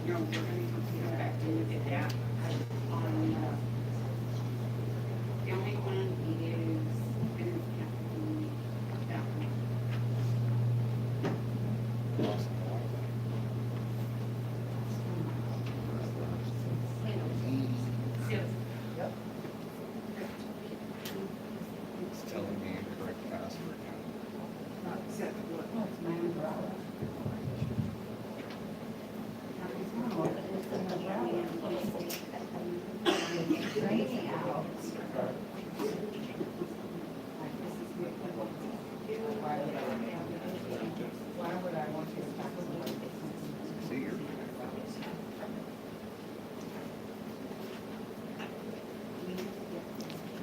The only one It's telling me incorrect password. See your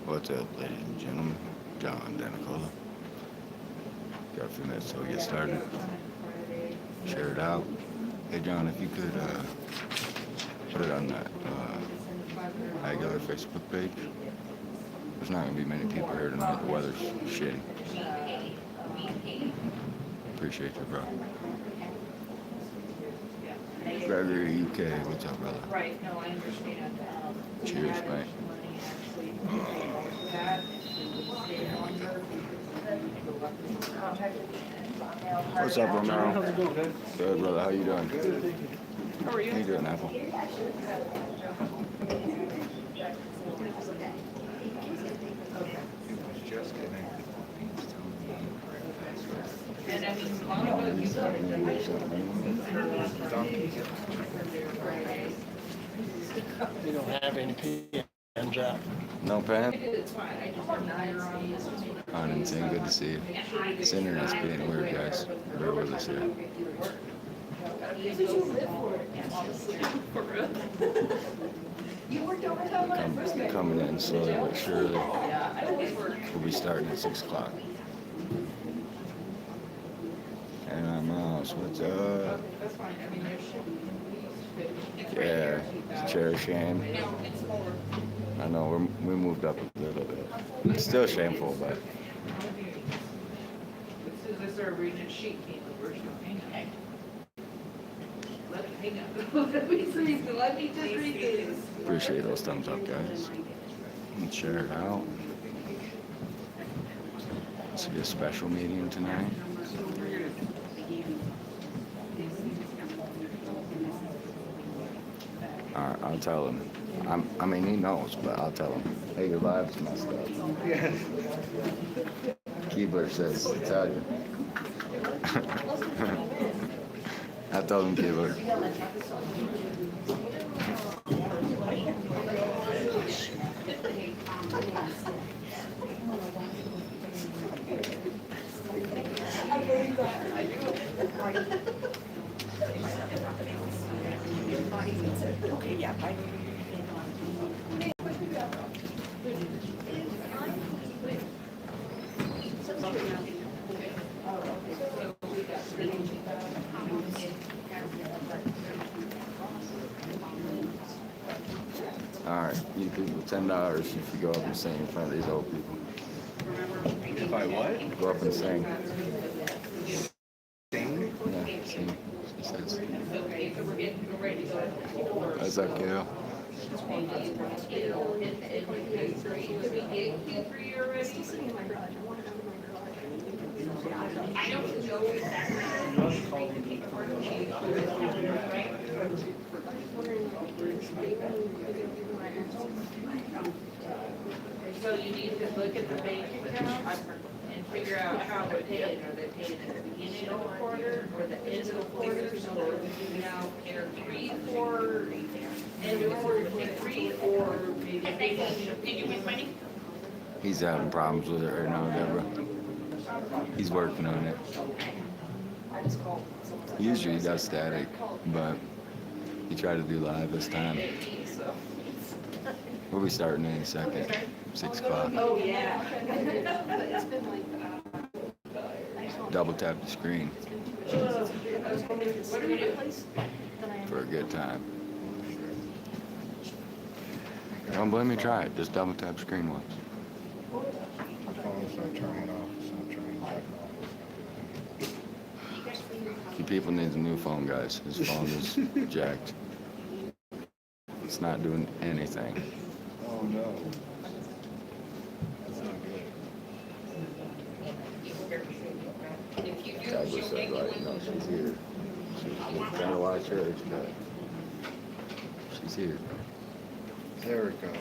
What's up, ladies and gentlemen? John Danicola. Got a few minutes till we get started. Share it out. Hey, John, if you could put it on that Aguilar Facebook page. There's not going to be many people here tonight. The weather's shitty. Appreciate you, bro. Gregory, UK. What's up, brother? Right, no, I understand. Cheers, mate. What's up, Romero? How's it going, man? Good, brother. How you doing? Good, thank you. How are you? How you doing, Apple? just kidding. And I mean, long ago, you You don't have any PM, Jeff? No pen? it's fine, I just have an Oh, didn't say good to see you. This internet's being weird, guys. Bear with us here. Coming in slowly but surely. We'll be starting at 6 o'clock. And I'm Mouse, what's up? That's fine, I mean, Yeah, it's a chair shame. it's more. I know, we moved up a little bit. It's still shameful, but As soon as I started reading it, she came over, she goes, hang on. Hang on. Let me just read this. appreciate those thumbs up, guys. And share it out. This will be a special meeting tonight. Alright, I'll tell him. I mean, he knows, but I'll tell him. Hey, your live's messed up. Yes. Keebler says, tell you. I told him, Keebler. Okay, yeah, bye. Alright, you people, $10 if you go up and sing in front of these old people. If I what? Go up and sing. Sing? Yeah, sing. She says. Okay, so we're getting ready to go. How's that, Gail? Q3 already? I don't know exactly. So you need to look at the bank account and figure out how they're paid. Are they paid at the beginning of the quarter or the end of the quarter? So they're now carefree for end of quarter 23 or maybe. Did you win money? He's having problems with it right now, Deborah. He's working on it. Usually he does static, but he tried to do live this time. We'll be starting in a second, 6 o'clock. Oh, yeah. Double tap the screen What do we do? for a good time. Don't blame me, try it. Just double tap screen once. Phone's not turning off. It's not turning back off. You people need a new phone, guys. His phone is jacked. It's not doing anything. Oh, no. That's not good. If you do, Tabitha she'll said, make you right, one. no, she's here. She's gonna watch hers, but she's here. There it goes.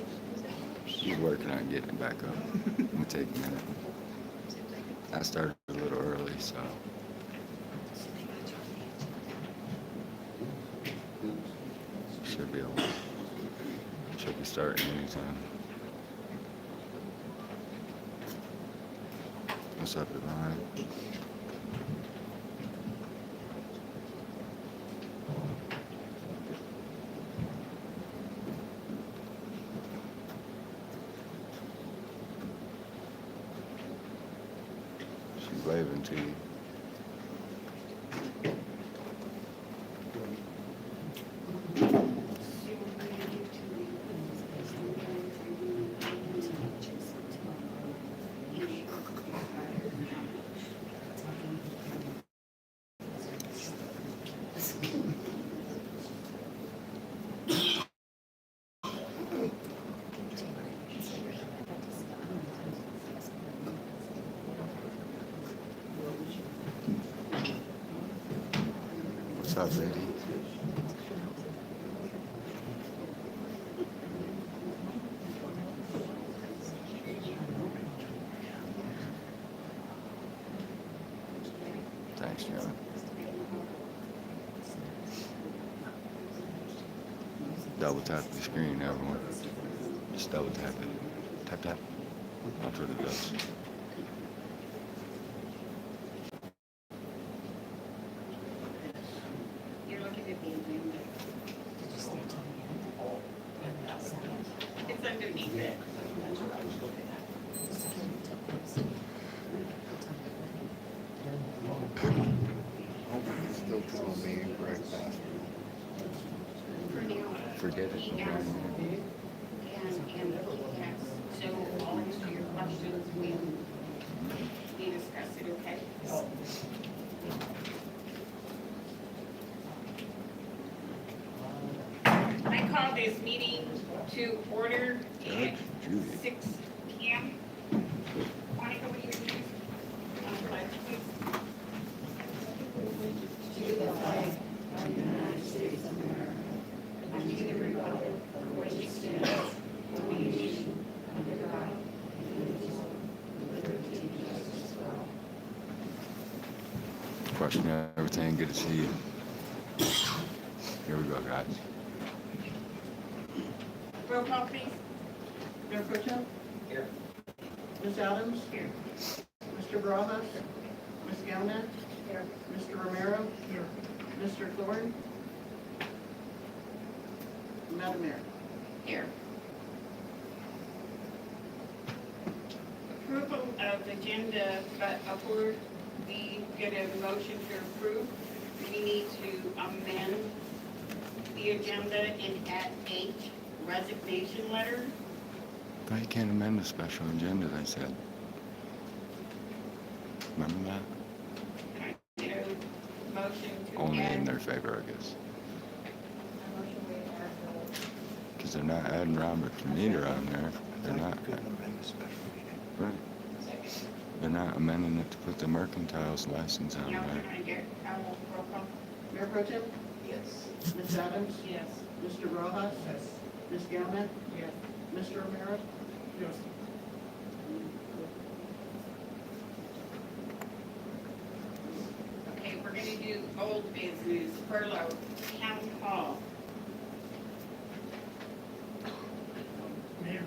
She's working on getting it back up. It'll take a minute. I started a little early, so. Should be able. Should be starting anytime. What's up, Yvonne? She's waving to you. What's up, lady? Thanks, John. Double tap the screen, everyone. Just double tap it. Tap, tap. That's what it does. You're looking at the agenda. It's underneath it. It's still telling me incorrect password. Forget it. So I'll answer your questions when we discuss it, okay? I call this meeting to order at Judge Judy. 6 p.m. Monica, what are you doing? On the pledge, please. To the flag of the United States of America, and to the republic for which it stands, one nation, under God, indivisible, with liberty and justice for all. Question everything. Good to see you. Here we go, guys. Roll call, please. Mayor Pro Tem? Here. Ms. Adams? Here. Mr. Barajas? Ms. Galvin? Here. Mr. Romero? Here. Mr. Thorne? Madam Mayor? Here. Approval of agenda, but before we get a motion to approve, we need to amend the agenda and add H, resignation letter. No, you can't amend the special agenda, they said. Remember that? Can I get a motion to Only in add? their favor, I guess. Because they're not adding Robert's meter on there. They're not. Right. They're not amending it to put the mercantile's license on No, there. can I get, roll call? Mayor Pro Tem? Yes. Ms. Adams? Yes. Mr. Barajas? Yes. Ms. Galvin? Yes. Mr. Romero? Yes. Okay, we're gonna do old business, furlough, town hall. Mayor,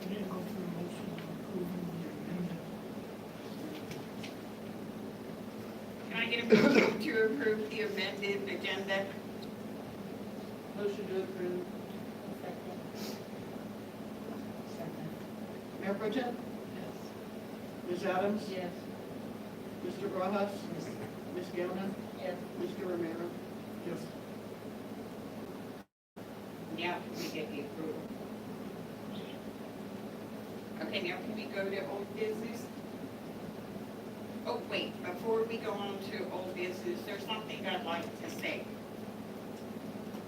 I need to go through a motion approving the agenda. Can I get a motion to approve the amended agenda? Motion to approve. Mayor Pro Tem? Ms. Adams? Yes. Mr. Barajas? Ms. Galvin? Yes. Mr. Romero? Yes. Now can we get the approval? Okay, now can we go to old business? Oh, wait, before we go on to old business, there's something I'd like to say.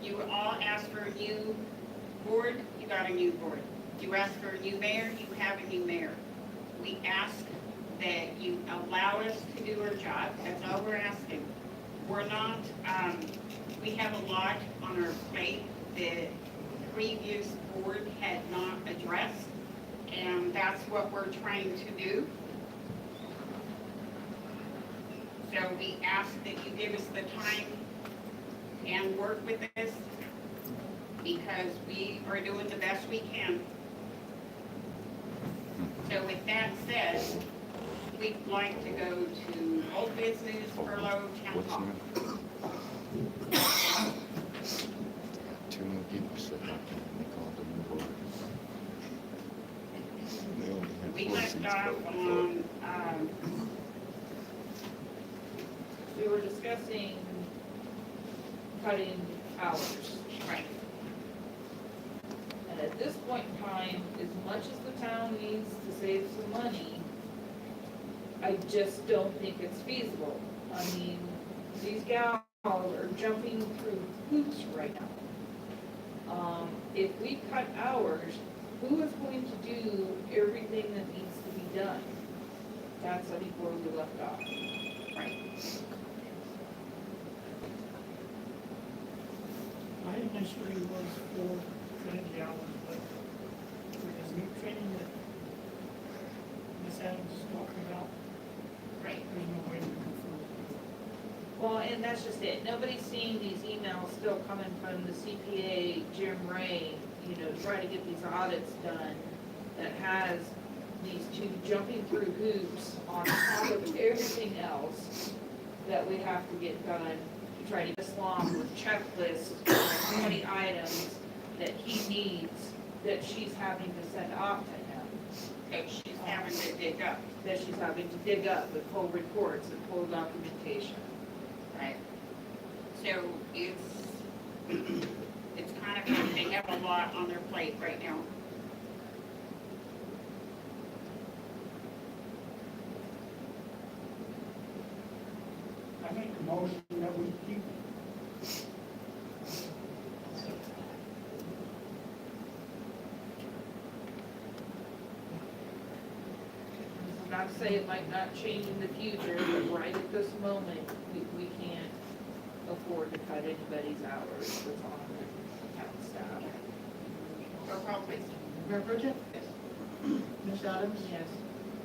You You all asked for a new board, you got a new board. You asked for a new mayor, you have a new mayor. We ask that you allow us to do our job, that's all we're asking. We're not, we have a lot on our plate that the previous board had not addressed, and that's what we're trying to do. So we ask that you give us the time and work with us, because we are doing the best we can. So with that said, we'd like to go to old business, furlough, town What's hall. new? Two new people sitting up there, and they called them new board. They only had We 4 left seats off voted for. on, We were discussing cutting hours. right, And at this point in time, as much as the town needs to save some money, I just don't think it's feasible. I mean, these gals are jumping through hoops right now. If we cut hours, who is going to do everything that needs to be done? That's, I think, where we left off. right. I initially was for cutting the hours, but with this new training that Ms. Adams is talking about, Right. there's no way to move forward. Well, and that's just it. Nobody's seeing these emails still coming from the CPA, Jim Ray, you know, trying to get these audits done that has these two jumping through hoops on top of everything else that we have to get done to try to get this long with checklists, 20 items that he needs that she's having to send off to him, So she's having to dig up, that she's having to dig up and pull reports and pull documentation. right? So it's kind of, they have a lot on their plate right now. I make a motion that we keep Not to say it might not change in the future, but right at this moment, we can't afford to cut anybody's hours that's on the town staff. Roll call, please. Mayor Bridget? Ms. Adams? Yes.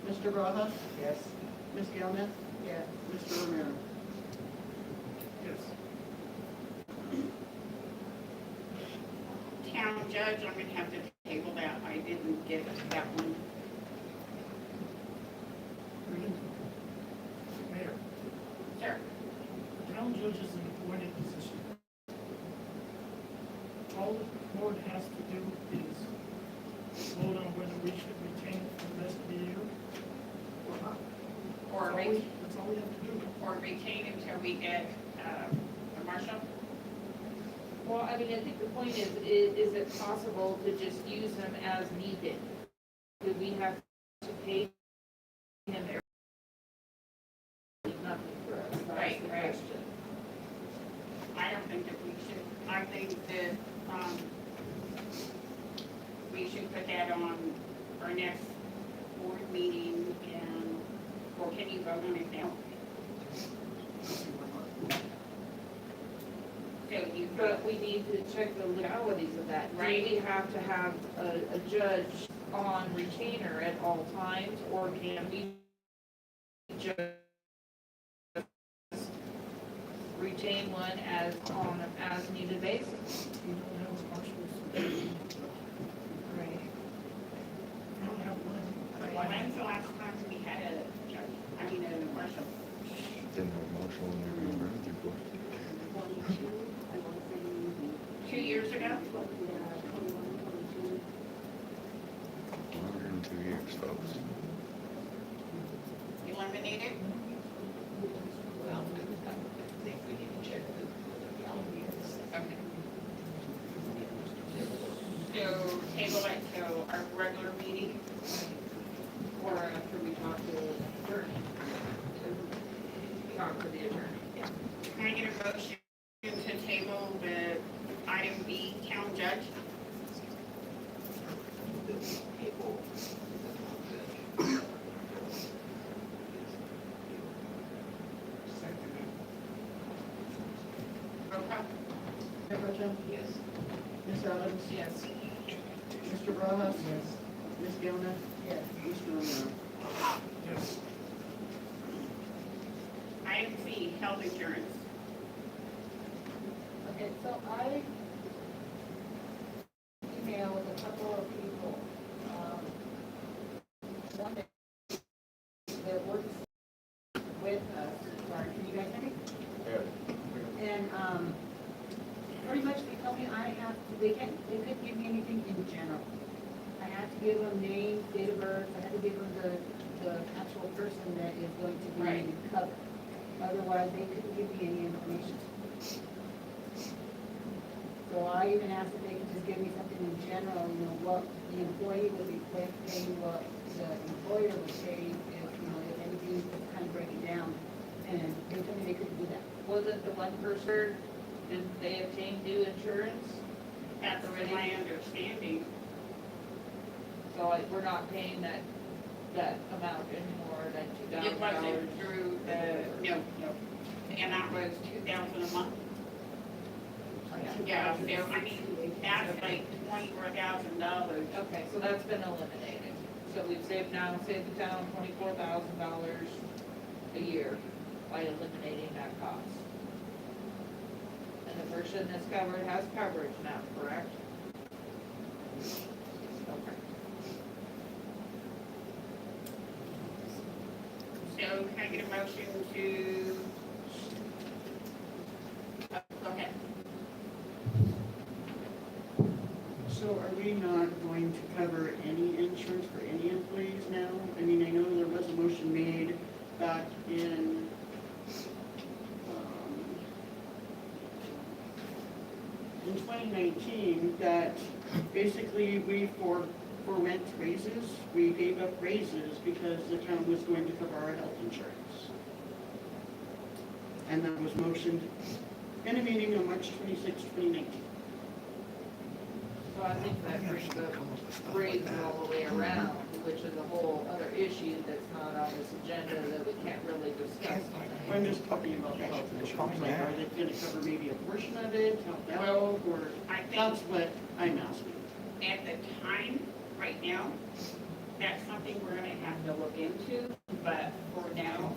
Mr. Rojas? Yes. Ms. Galvin? Yes. Mr. Romero? yes. Town judge, I'm gonna have to table that, I didn't get that one. Mayor, Sir, the town judge is an appointed position. All the board has to do is vote on whether we should retain it for the rest of the year or not. That's all we have to do. or retain until we get, a marshal? Well, I mean, I think the point is it possible to just use them as needed? Do we have to pay him every, nothing for us? That's Right, the right. question. I don't think that we should, I think that, we should put that on our next board meeting and, or can you vote on it now? So you But we need to check the legalities of that. Right. Do we have to have a judge on retainer at all times, or can we just retain one as on an as-needed basis? We don't have a marshal. Right. We don't have one. When's the last time we had a judge, I mean, a marshal? Didn't have Marshall in there, remember, with your board? 2 years ago? 102 years, folks. Eliminated? Well, I think we need to check the legality. Okay. So table it till our regular meeting? Or after we talk to the attorney? Talk to the attorney. Can I get a motion to table the Item B, town judge. Roll call. Mayor Pro Tem? Yes. Ms. Adams? Yes. Mr. Rojas? Yes. Ms. Gilman? Yes. Mr. Romero? Yes. Item C, health insurance. Okay, so I emailed a couple of people, one that works with us, sorry, can you guys hear me? And, pretty much they told me I have to, they couldn't give me anything in general. I had to give them name, date of birth, I had to give them the actual person that is going to be Right. covered. Otherwise, they couldn't give me any information. So I even asked if they could just give me something in general, you know, what the employee would be paying, what the employer would pay, if anything, just kind of break it down. And they told me they couldn't do that. Wasn't the one person, didn't they obtain new insurance? That's my understanding. So like, we're not paying that amount anymore, that $2,000. It wasn't through the, no, and that was 2,000 a month. Yeah, so I mean, that's like $24,000. Okay, so that's been eliminated. So we've saved the town $24,000 a year by eliminating that cost. And the person that's covered has coverage now, correct? Okay. So can I get a motion to, go ahead. So are we not going to cover any insurance for any employees now? I mean, I know there was a motion made back in, in 2019 that basically we forwent raises, we gave up raises because the town was going to cover our health insurance. And that was motioned in a meeting on March 26, 2019. So I think that brings the raises all the way around, which is a whole other issue that's not on this agenda that we can't really discuss. I'm just talking about the health insurance, like, are they gonna cover maybe a portion of it, help out, or, I think that's what I'm asking. at the time, right now, that's something we're gonna have to look into, but for now,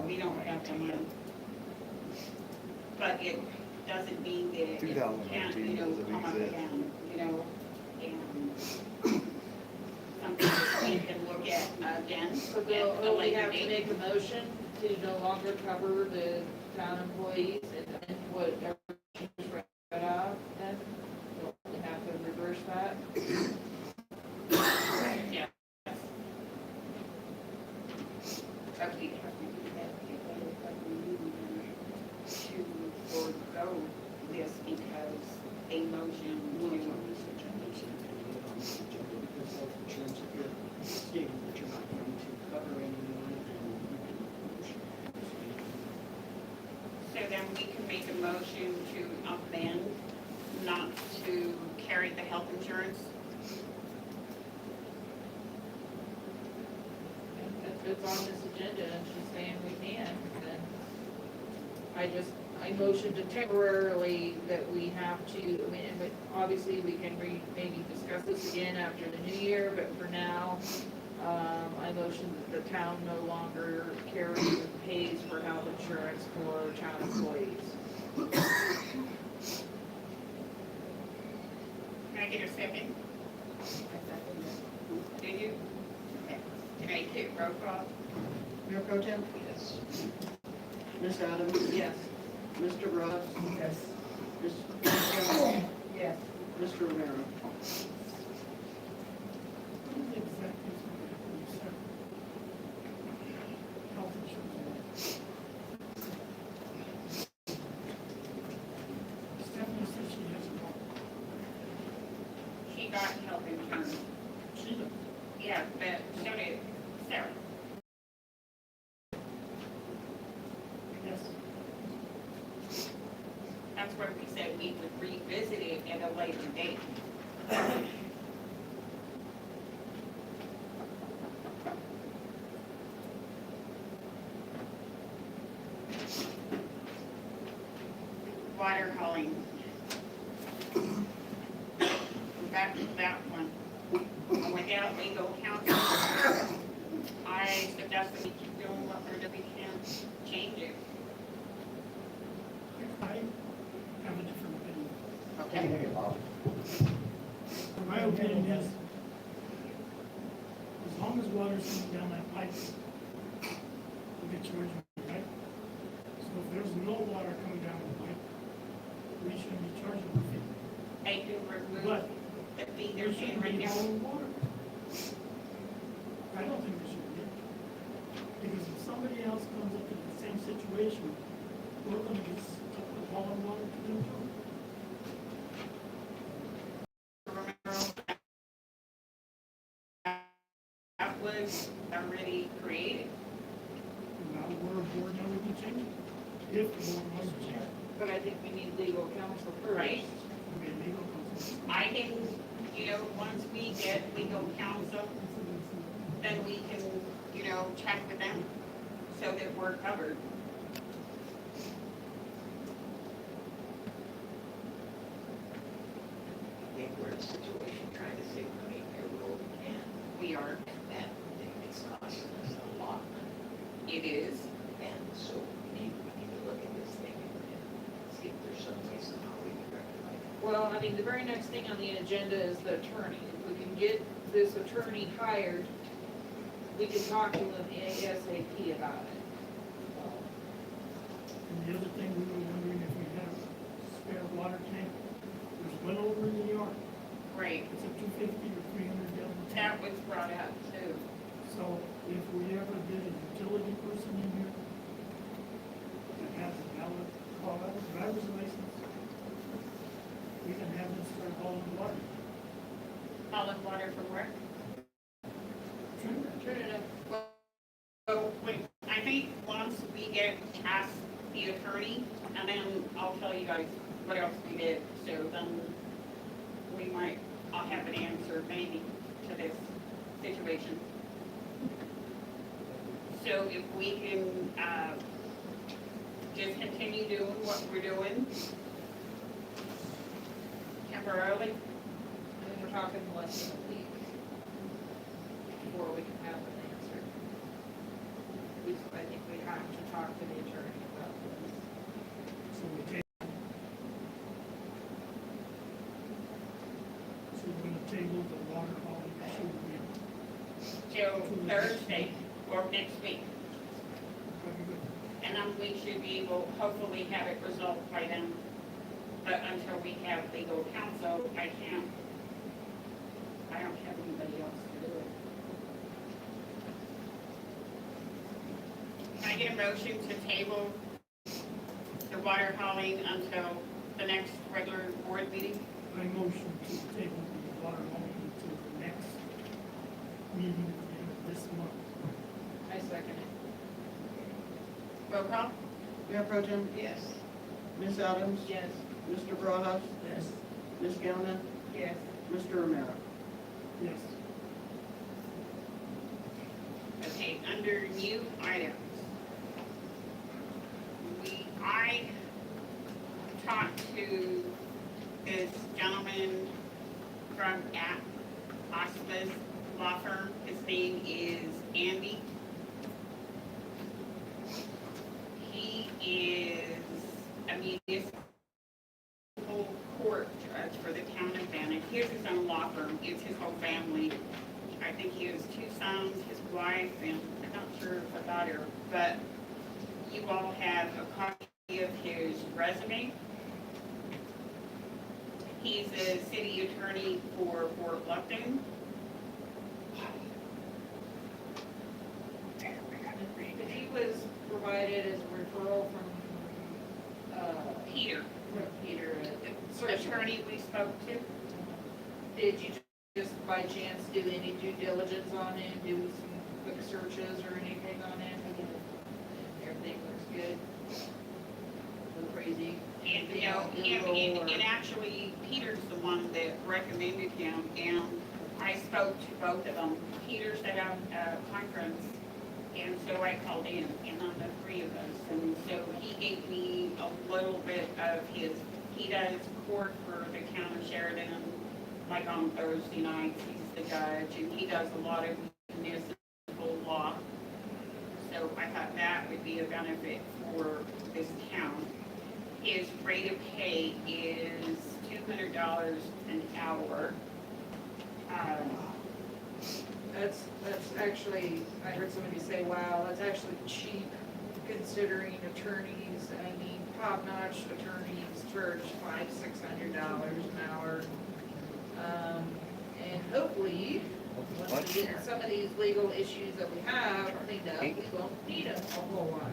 we don't have the money. But it doesn't mean that it can't, 2019 doesn't come up exist. again, and something that we can look at again So at Bill, a we later have to date. make a motion to no longer cover the town employees and whatever is right out, then we have to reverse that. Yeah. But we have to do that to forego this because a motion Well, it's to, on this agenda, so you can get on this agenda, because health insurance, if you're stating that you're not going to cover anyone, then you can motion. so then we can make a motion to amend not to carry the health insurance. If it's on this agenda and she's saying we can, then I motion to temporarily that we have to, I mean, but obviously we can maybe discuss this again after the new year, but for now, I motion that the town no longer carries and pays for health insurance for town employees. Can I get a second? Do you? Okay. Can I get roll call? Mayor Pro Tem? Yes. Ms. Adams? Yes. Mr. Ross? Yes. Ms. Gilman? Yes. Mr. Romero? Exactly what you said. Health insurance. Stephanie said she has a problem. She got health insurance. She does. Yeah, but so did Sarah. Yes. that's why we said we would revisit it at a later date. Water hauling. Back to that one. Without legal counsel, I suggest that we keep doing what we're doing and change it. I have a different opinion. Okay. My opinion is, as long as water's coming down that pipe, we get charged, right? So if there's no water coming down the pipe, we shouldn't be charging the fee. They can remove But the fee there they're should paying be right now. hauling water. I don't think there should be. Because if somebody else comes up in the same situation, we're gonna get stuck with hauling water to them too. That was already created. Now we're a board, now we can change it. If the board wants to change it. But I think we need legal counsel first. Right. We may legal counsel. I can, once we get legal counsel, then we can, check with them so that we're covered. I think we're in a situation trying to save money everywhere we can, We are. and that thing is costing us a lot of money. It is. And so we need to look at this thing and see if there's some way somehow we can rectify it. Well, I mean, the very next thing on the agenda is the attorney. If we can get this attorney hired, we can talk to him ASAP about it. And the other thing, we were wondering if we have a spare water tank. There's one over in the yard. Right. It's a 250 or 300 gallon tank. That was brought up too. So if we ever get a utility person in here that has a valid driver's license, we can have them start hauling water. Hauling water from where? Trinidad. So, wait, I think once we get past the attorney, and then I'll tell you guys what else we did, so then I'll have an answer maybe to this situation. So if we can, just continue doing what we're doing temporarily. I mean, we're talking less than a week before we can have an answer. I think we have to talk to the attorney about this. So we take. So we're gonna table the water hauling issue again. Till Thursday or next week. Very good. And then we should be able, hopefully have it resolved by then. But until we have legal counsel, I don't have anybody else to do it. Can I get a motion to table the water hauling until the next regular board meeting? I motion to table the water hauling until the next meeting at the end of this month. I second it. Roll call? Mayor Pro Tem, Yes. Ms. Adams, Yes. Mr. Barajas, Yes. Ms. Galvin, Yes. Mr. Romero. Yes. Okay, under new items. I talked to this gentleman from Hospice Law Firm. His name is Andy. He is a municipal court judge for the town of Bannock. He has his own law firm. It's his whole family. I think he has 2 sons, his wife, and I'm not sure if a daughter, but you all have a copy of his resume. He's a city attorney for Fort Lupton. He was provided as a referral from, Peter, Peter. the attorney we spoke to. Did you just by chance do any due diligence on him, do some quick searches or anything on him? Everything looks good. No crazy And, you know, and actually, Peter's the one that recommended him, and I spoke to both of them. Peter set up a conference, and so I called in, and on the three of us, and so he gave me a little bit of his, he does court for the town of Sheridan, like on Thursday nights, he's the judge, and he does a lot of municipal law. So I thought that would be a benefit for this town. His rate of pay is $200 an hour. That's actually, I heard somebody say, wow, that's actually cheap considering attorneys. I mean, top-notch attorneys charge $500-600 an hour. And hopefully, once we get some of these legal issues that we have cleaned up, we won't need a whole lot.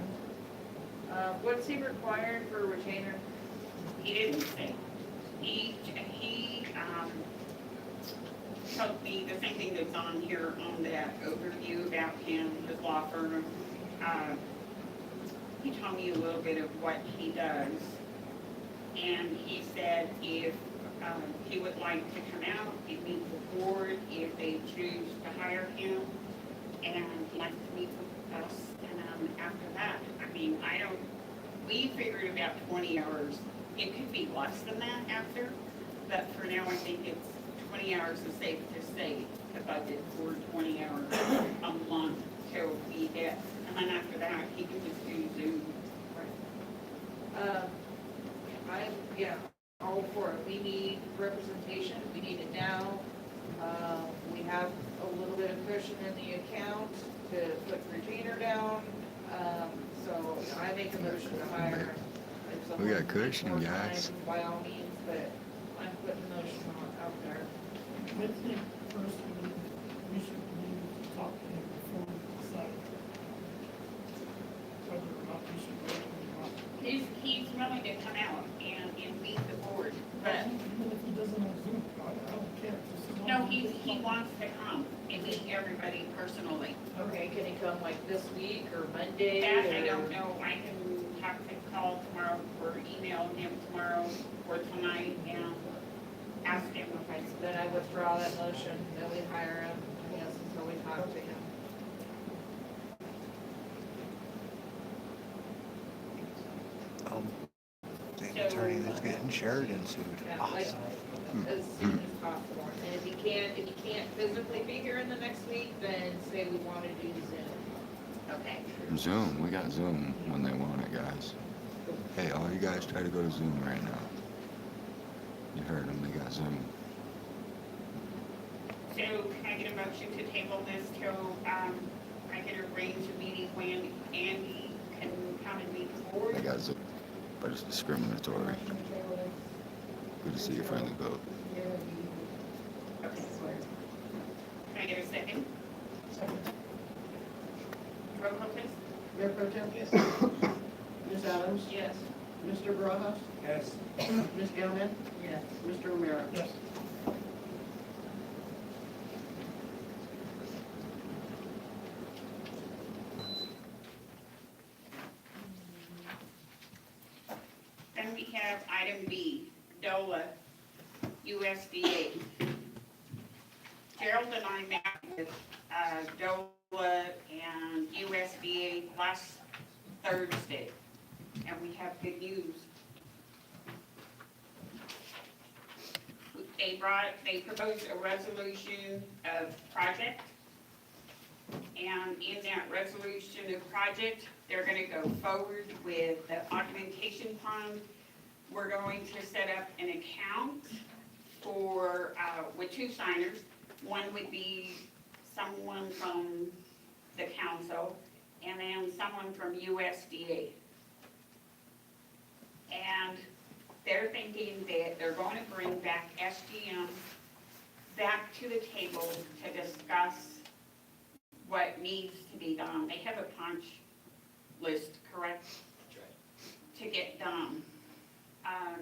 What's he required for a retainer? He didn't say. He told me the same thing that's on here on that overview about him, his law firm. He told me a little bit of what he does. And he said if he would like to come out and meet the board, if they choose to hire him, and he'd like to meet with us. And after that, I mean, we figured about 20 hours. It could be less than that after, but for now, I think it's 20 hours is safe to say the budget for 20 hours a month till we get, and then after that, he can just do Zoom. Yeah, all for it. We need representation. We need it now. We have a little bit of cushion in the account to put retainer down. So I make a motion to hire. If We got someone cushion, needs more guys. time, by all means, but I'm putting the motion out there. I think personally, we should talk to him before we decide whether or not we should go or not. He's willing to come out and meet the board, but Even if he doesn't have Zoom, I don't care. Just as long no, as he wants to come and meet everybody personally. Okay, can he come like this week or Monday? That I or- don't know, I can have to call tomorrow or email him tomorrow or tonight and ask him if I Then I withdraw that motion, that we hire him, yes, until we talk to him. The attorney that's getting Sheridan sued. Yeah, like, as soon as possible. And if he can't physically be here in the next week, then say we want to do Zoom. Okay. Zoom, we got Zoom when they want it, guys. Hey, all you guys try to go to Zoom right now. You heard them, they got Zoom. So can I get a motion to table this till, I can arrange a meeting when Andy can come and meet the board? They got Zoom, but it's discriminatory. Good to see your friendly vote. Okay. Can I get a second? Roll call, please. Mayor Pro Tem? Yes. Ms. Adams? Yes. Mr. Barajas? Yes. Ms. Gilman? Yes. Mr. O'Meara? Yes. Then we have item B, DOLA, USDA. Gerald and I met with DOLA and USDA last Thursday, and we have good news. They proposed a resolution of project, and in that resolution of project, they're gonna go forward with the augmentation fund. We're going to set up an account for, with two signers. One would be someone from the council, and then someone from USDA. And they're thinking that they're going to bring back SGM back to the table to discuss what needs to be done. They have a punch list, correct? That's right. To get done. I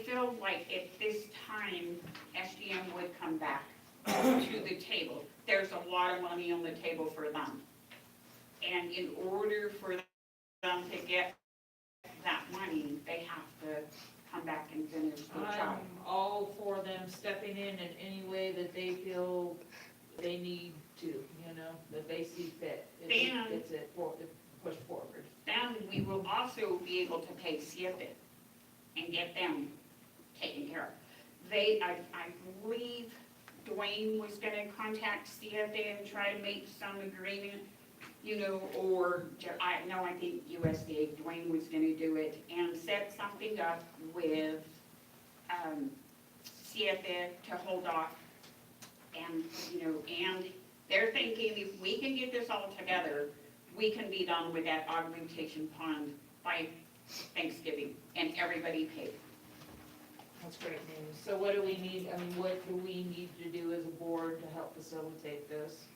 feel like at this time, SGM would come back to the table. There's a lot of money on the table for them. And in order for them to get that money, they have to come back and finish the job. I'm all for them stepping in any way that they feel they need to, you know, that they see fit. Dan. It's a push forward. Then we will also be able to pay CFIT and get them taken care of. I believe Dwayne was gonna contact CFA and try to make some agreement, you know, I think USDA, Dwayne was gonna do it and set something up with, CFA to hold off. And, you know, and they're thinking if we can get this all together, we can be done with that augmentation pond by Thanksgiving and everybody paid. That's great news. So what do we need, I mean, what do we need to do as a board to help facilitate this?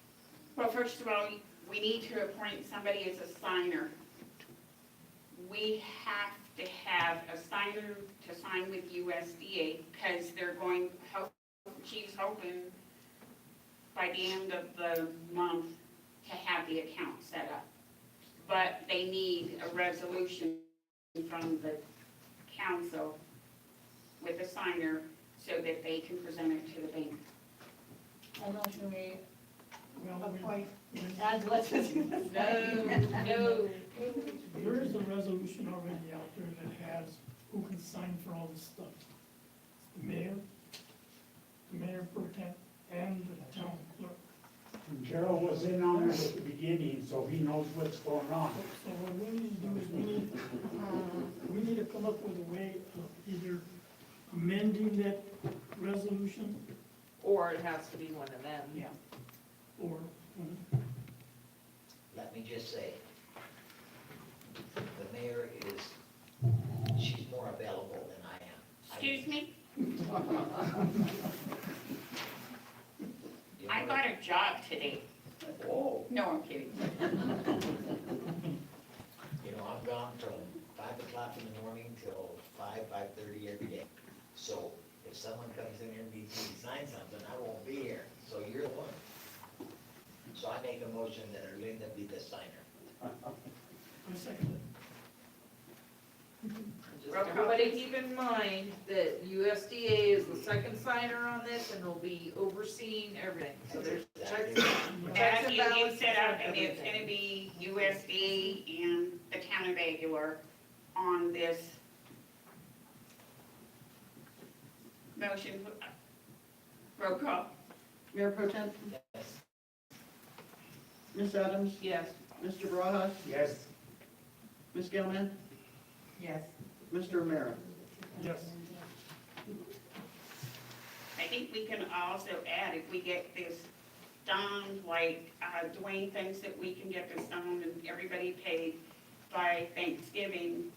Well, first of all, we need to appoint somebody as a signer. We have to have a signer to sign with USDA because they're going, she's hoping by the end of the month to have the account set up. But they need a resolution from the council with a signer so that they can present it to the bank. I motion we Well, appoint Angela to do this. No. there is a resolution already out there that has who can sign for all this stuff. It's the mayor pro temp, and the town clerk. Gerald was in on it at the beginning, so he knows what's going on. So what we need to do is we need to come up with a way of either amending that resolution Or it has to be one of them. Yeah. or, Let me just say, the mayor she's more available than I am. Excuse me? You I know got a job today. Oh, No, I'm kidding. you know, I'm gone from 5 o'clock in the morning till 5:30 every day. So if someone comes in here and needs me to sign something, I won't be here, so you're the one. So I make a motion that Erlinda be the signer. I second it. Just everybody keep in mind that USDA is the second signer on this and will be overseeing everything. So there's checks. That you get set up, and it's gonna be USDA and the town of Aguilar on this motion. Roll call. Mayor Pro Tem, Yes. Ms. Adams, Yes. Mr. Barajas, Yes. Ms. Gilman, Yes. Mr. O'Meara. Yes. I think we can also add, if we get this done, like Dwayne thinks that we can get this done and everybody paid by Thanksgiving,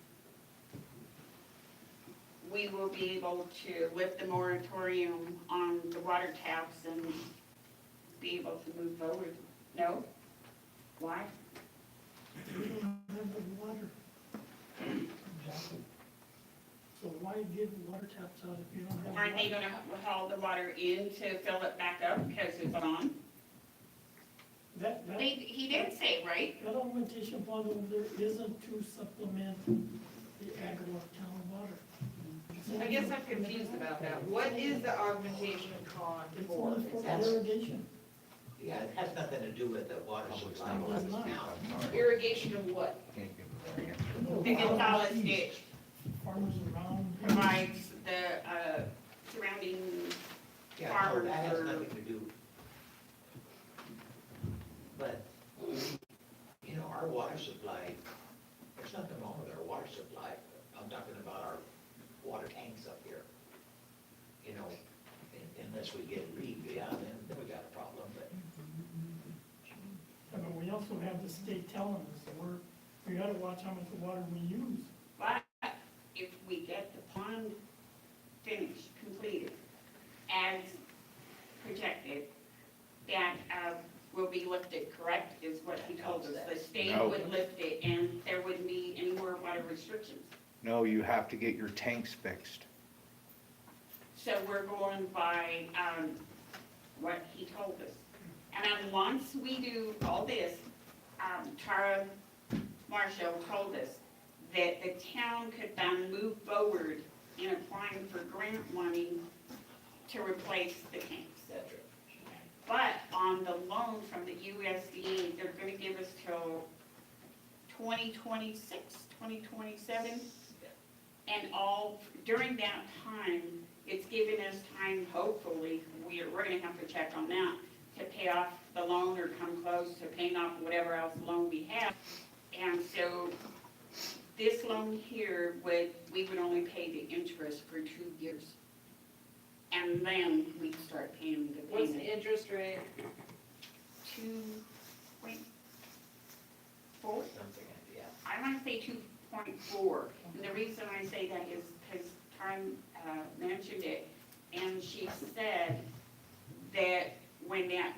we will be able to lift the moratorium on the water taps and be able to move forward. No? Why? We don't have the water. So why give water taps out if you don't have? Aren't they water? gonna haul the water in to fill it back up because it's on? That, He did say, right? that augmentation pond over there isn't to supplement the Aguilar town water. I guess I'm confused about that. What is the augmentation pond It's for? only for That's- irrigation. Yeah, it has nothing to do with the water supply of this town. Irrigation of what? The Gonzales ditch Farmers around. provides the surrounding Yeah, no, farmers that has or- nothing to do. But, you know, our water supply, there's nothing wrong with our water supply. I'm talking about our water tanks up here. You know, unless we get leak, yeah, then we got a problem, but. But we also have the state telling us that we gotta watch how much water we use. But if we get the pond finished, completed, as projected, that will be lifted, correct, is what he told us. The state No. would lift it and there wouldn't be any more water restrictions. No, you have to get your tanks fixed. So we're going by what he told us. And then once we do all this, Tara Marshall told us that the town could then move forward in applying for grant money to replace the tanks. That's right. But on the loan from the USDA, they're gonna give us till 2026, 2027. And all, during that time, it's given us time, hopefully, we're gonna have to check on that, to pay off the loan or come close to paying off whatever else loan we have. And so this loan here we would only pay the interest for 2 years. And then we'd start paying the What's the payment. interest rate? 2.4? Something, yeah. I want to say 2.4. And the reason I say that is because Karen mentioned it, and she said that when that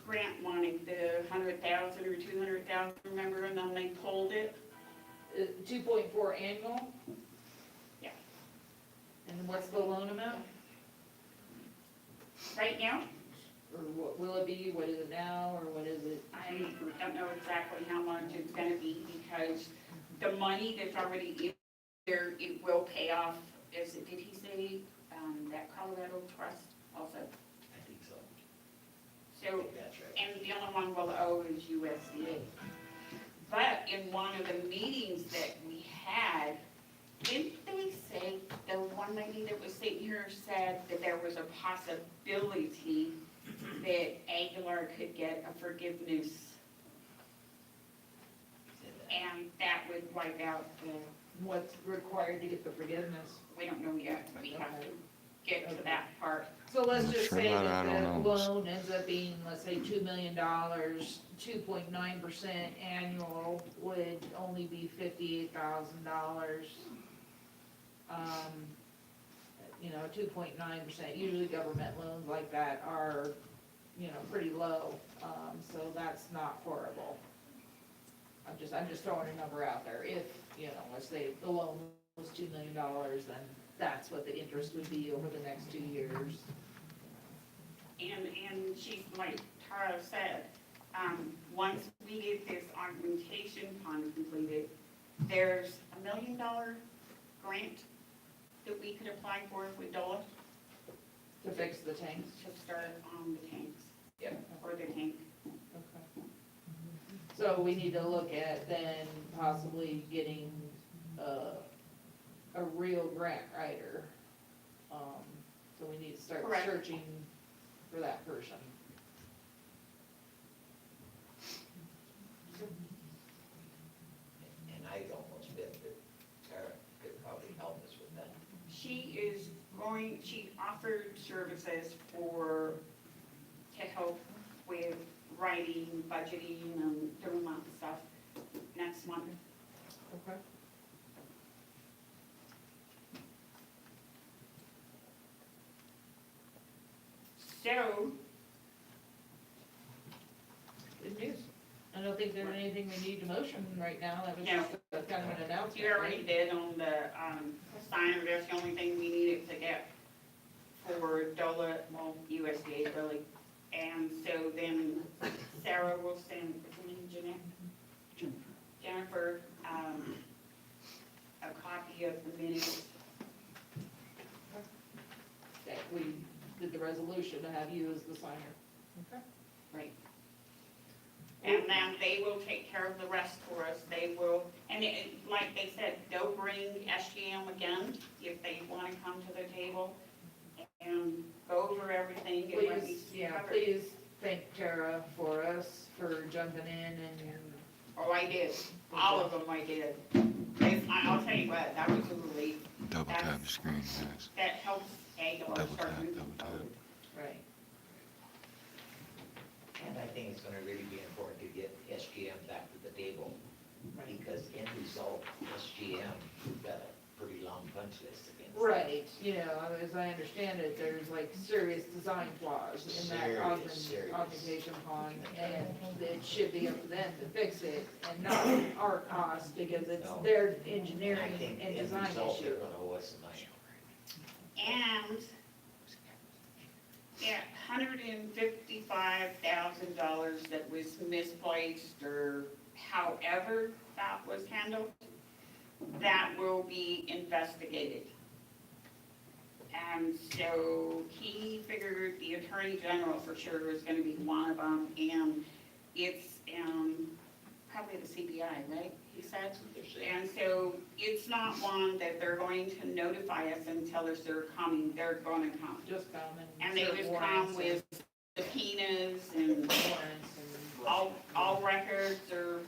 grant wanted the 100,000 or 200,000, remember, and then they pulled it. 2.4 annual? Yeah. And what's the loan amount? Right now, Or what will it be, what is it now, or what is it? I don't know exactly how much it's going to be because the money that's already in there, it will pay off. Did he say that Colorado Trust also? I think so. I So, think that's right. and the only one we'll owe is USDA. But in one of the meetings that we had, didn't they say, the one lady that was sitting here said that there was a possibility that Aguilar could get a forgiveness Said that. and that would wipe out the, What's required to get the forgiveness? we don't know yet, we have to get to that part. So let's Not just sure say about it, that I the don't know. loan ends up being, let's say, $2 million, 2.9% annual would only be $58,000. 2.9%, usually government loans like that are, pretty low, so that's not horrible. I'm just throwing a number out there, if, let's say the loan was $2 million, then that's what the interest would be over the next 2 years. And she's, like Tara said, once we get this augmentation pond completed, there's $1 million grant that we could apply for with DOLA To fix the tanks? to start on the tanks. Yep. Or the tank. Okay. So we need to look at then possibly getting a real grant writer. So we need to start Correct. searching for that person. And I almost bet that Tara could probably help us with that. She offered services to help with writing, budgeting, and doing that stuff next month. Okay. So, Good news. I don't think there's anything we need to motion right now. That was No. just a kind of an announcement, you already right? did on the signer, that's the only thing we needed to get for DOLA, well, USDA really. And so then Sarah will send, what's her name, Jeanette? Jennifer, a copy of the minutes. That we did the resolution to have you as the signer. Okay. Right. And then they will take care of the rest for us, they will, and like they said, they'll bring SGM again if they wanna come to the table and go over everything and what needs Please, to be yeah, covered. please thank Tara for us, for jumping in and, Oh, I did, all of them I did. I'll tell you what, that was a relief, Double tap the screen, guys. that helps Aguilar Double start tap, moving double tap. forward. right. And I think it's gonna really be important to get SGM back to the table, because in result, SGM, we've got a pretty long punch list against. them. Right, as I understand it, there's like serious design flaws in that Serious. augmentation pond, and it should be up to them to fix it, and not our cost, because it's No. their And I engineering think and in design result, issue. they're gonna owe us some money. And yeah, $155,000 that was misplaced or However that was handled, that will be investigated. And so he figured the Attorney General for sure is gonna be one of them, and it's, probably the CBI, right, he said? And so it's not one that they're going to notify us until they're coming, they're gonna come. Just come And they serve just warrants come with subpoenas and warrants and. all records are,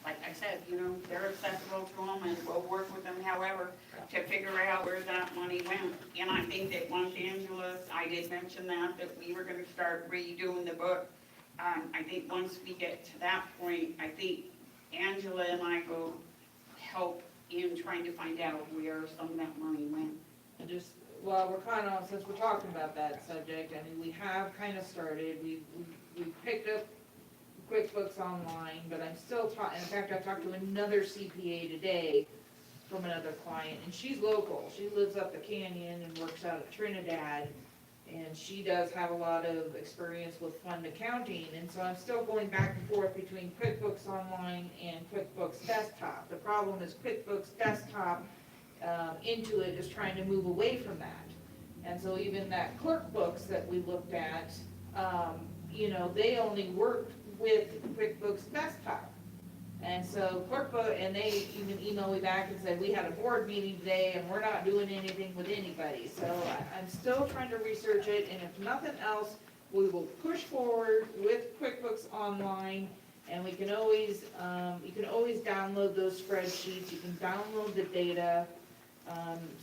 like I said, they're accessible to them, and we'll work with them however to figure out where that money went. And I think that once Angela, I did mention that we were gonna start redoing the book. I think once we get to that point, I think Angela and I will help in trying to find out where some of that money went. And just, well, we're kind of, since we're talking about that subject, I mean, we have kind of started, we picked up QuickBooks Online, but I'm still talking, in fact, I talked to another CPA today from another client, and she's local, she lives up the canyon and works out of Trinidad, and she does have a lot of experience with fund accounting, and so I'm still going back and forth between QuickBooks Online and QuickBooks Desktop. The problem is QuickBooks Desktop, Intuit is trying to move away from that. And so even that ClerkBooks that we looked at, they only worked with QuickBooks Desktop. And so QuickBooks, and they even emailed me back and said, we had a board meeting today and we're not doing anything with anybody. So I'm still trying to research it, and if nothing else, we will push forward with QuickBooks Online, and we can always, you can always download those spreadsheets, you can download the data.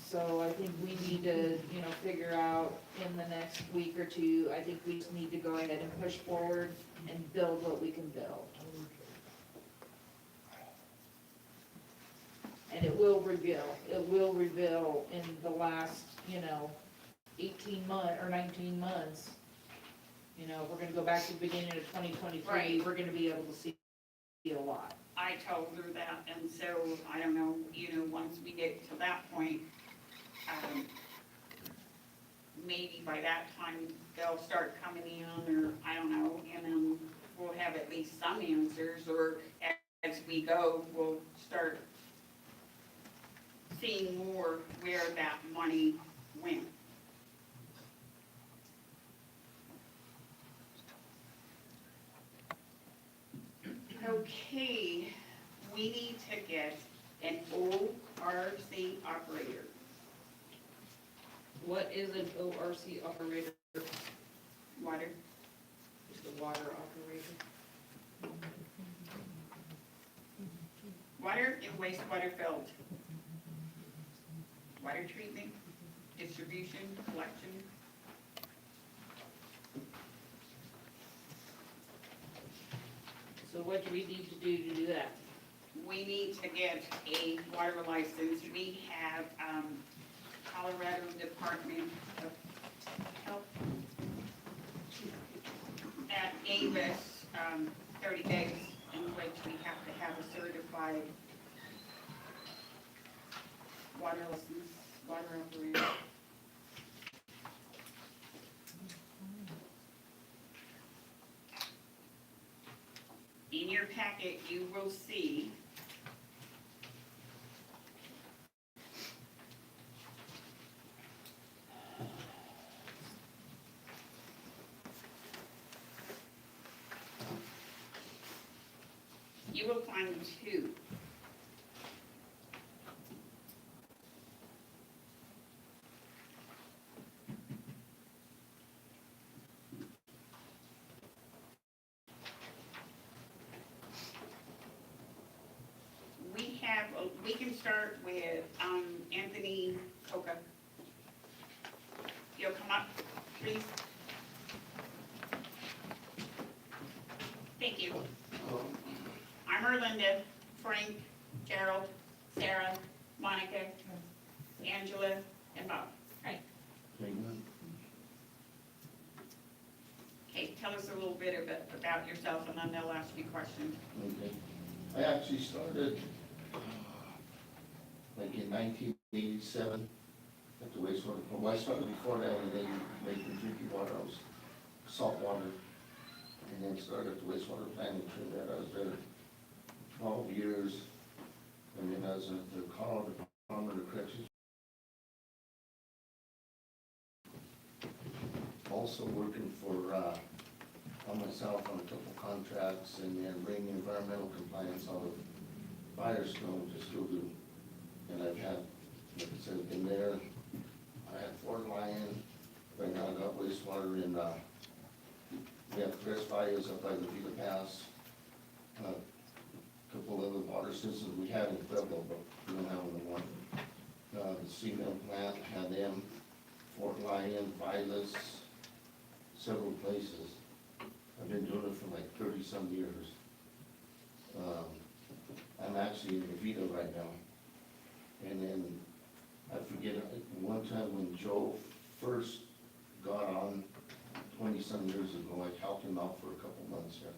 So I think we need to, figure out in the next week or two, I think we just need to go ahead and push forward and build what we can build. And it will reveal in the last, 18 months or 19 months. If we're gonna go back to the beginning of 2023, Right. we're gonna be able to see a lot. I told her that, and so, I don't know, once we get to that point, maybe by that time, they'll start coming in, or, I don't know, and then we'll have at least some answers, or as we go, we'll start seeing more where that money went. Okay, we need to get an ORC operator. What is an ORC operator? Water, Just a water operator? water and wastewater filled. Water treatment, distribution, collection. So what do we need to do that? We need to get a water license. We have, Colorado Department of Health that gave us, 30 days in which we have to have a certified water license, water operator. In your packet, you will see you will find two. We can start with Anthony Coca. You'll come up, please. Thank you. I'm Erlinda, Frank, Gerald, Sarah, Monica, Angela, and Bob. Hi. Okay, tell us a little bit about yourself, and then they'll ask you questions. Okay. I actually started like in 1987 at the wastewater plant. Well, I started before that, and then making drinking water, I was salt water, and then started at the wastewater plant in Trinidad. I was there 12 years, and then I was at the Colorado Department of Corrections. Also working for, on myself on a couple contracts, and then bringing environmental compliance out of Firestone to still do. And I've had, like I said, been there, I had Fort Lyon, right now I got wastewater in, we have fresh fires up by the Vita Pass. Couple of the water systems we had in Pueblo, but we don't have them anymore. The cement plant had them, Fort Lyon, Vilas, several places. I've been doing it for like 30-some years. I'm actually in Vita right now. And then, I forget, one time when Joe first got on 20-some years ago, I helped him out for a couple months here.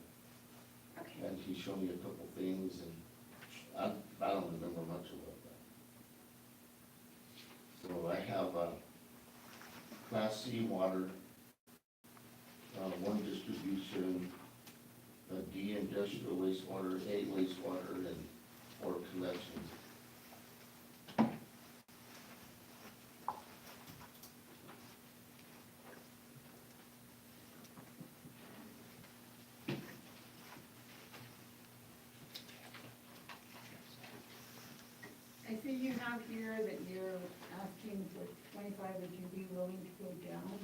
Okay. And he showed me a couple things, and I don't remember much about that. So I have Class C water, 1 distribution, a D industrial wastewater, A wastewater, and 4 collections. I see you have here that you're asking for 25, would you be willing to go down,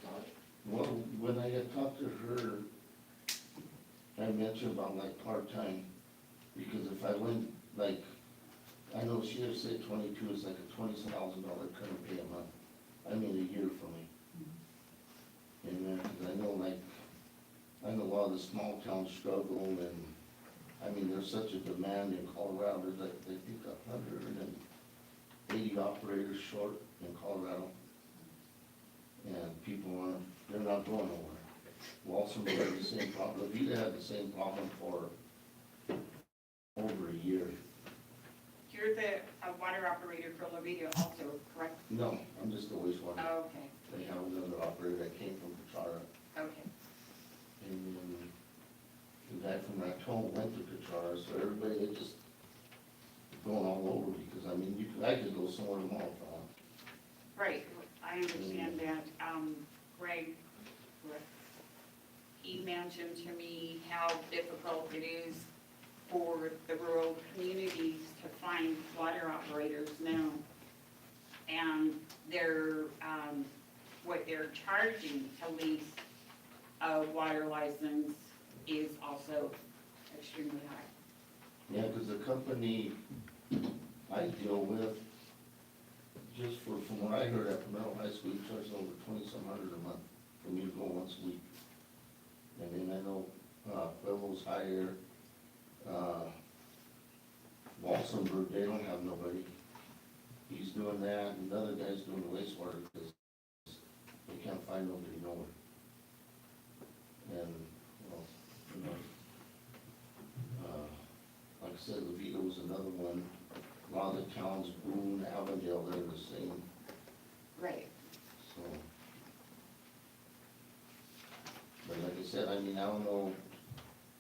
Scott? Well, when I had talked to her, I mentioned about like part-time, because if I went, like, I know she had said 22 is like a $20,000 current pay a month, I mean a year for me. And then, 'cause I know like, I know a lot of the small towns struggle, and I mean, there's such a demand in Colorado, there's like, I think 180 operators short in Colorado. And people aren't, they're not going nowhere. Walsenburg had the same problem, Levita had the same problem for over a year. You're the water operator for Levita also, correct? No, I'm just a wastewater. Oh, okay, They have another operator that came from Petara, okay. and then the guy from Raton went to Petara, so everybody, they just going all over, because I mean, I could go somewhere tomorrow if I want. Right, I understand that. Greg, he mentioned to me how difficult it is for the rural communities to find water operators now. And they're, what they're charging to lease a water license is also extremely high. Yeah, because the company I deal with, just from what I heard at Middle High School, charges over $2,700 a month for me to go once a week. And then I know Pueblo's higher, Walsenburg, they don't have nobody. He's doing that, and the other guy's doing the wastewater because they can't find nobody nowhere. And, like I said, Levita was another one. A lot of the towns, Boone, Avondale, they're the same, Right. so. But like I said, I mean, I don't know,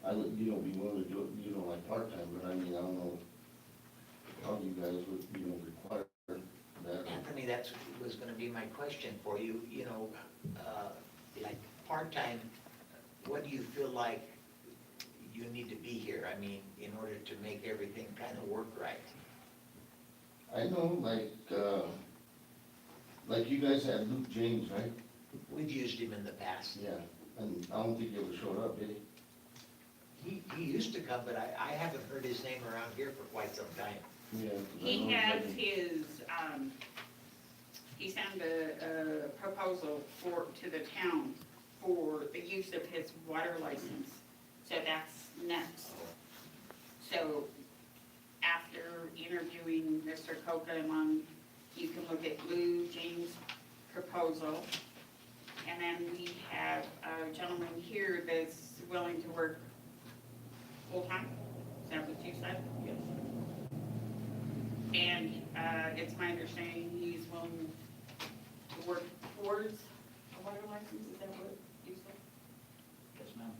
I would, be willing to do it, like part-time, but I mean, I don't know how you guys would, require that. Anthony, that was gonna be my question for you, like part-time, what do you feel like you need to be here? I mean, in order to make everything kind of work right? I know, like you guys had Luke James, right? We've used him in the past. Yeah, and I don't think he ever showed up, did he? He used to come, but I haven't heard his name around here for quite some time. Yeah. 'Cause I He know has that- his, he sent a proposal to the town for the use of his water license. So that's next. So after interviewing Mr. Coca you can look at Lou James' proposal. And then we have a gentleman here that's willing to work full-time. Is that what you said? Yes. And it's my understanding he's willing to work towards a water license, is that what you said? Yes, ma'am.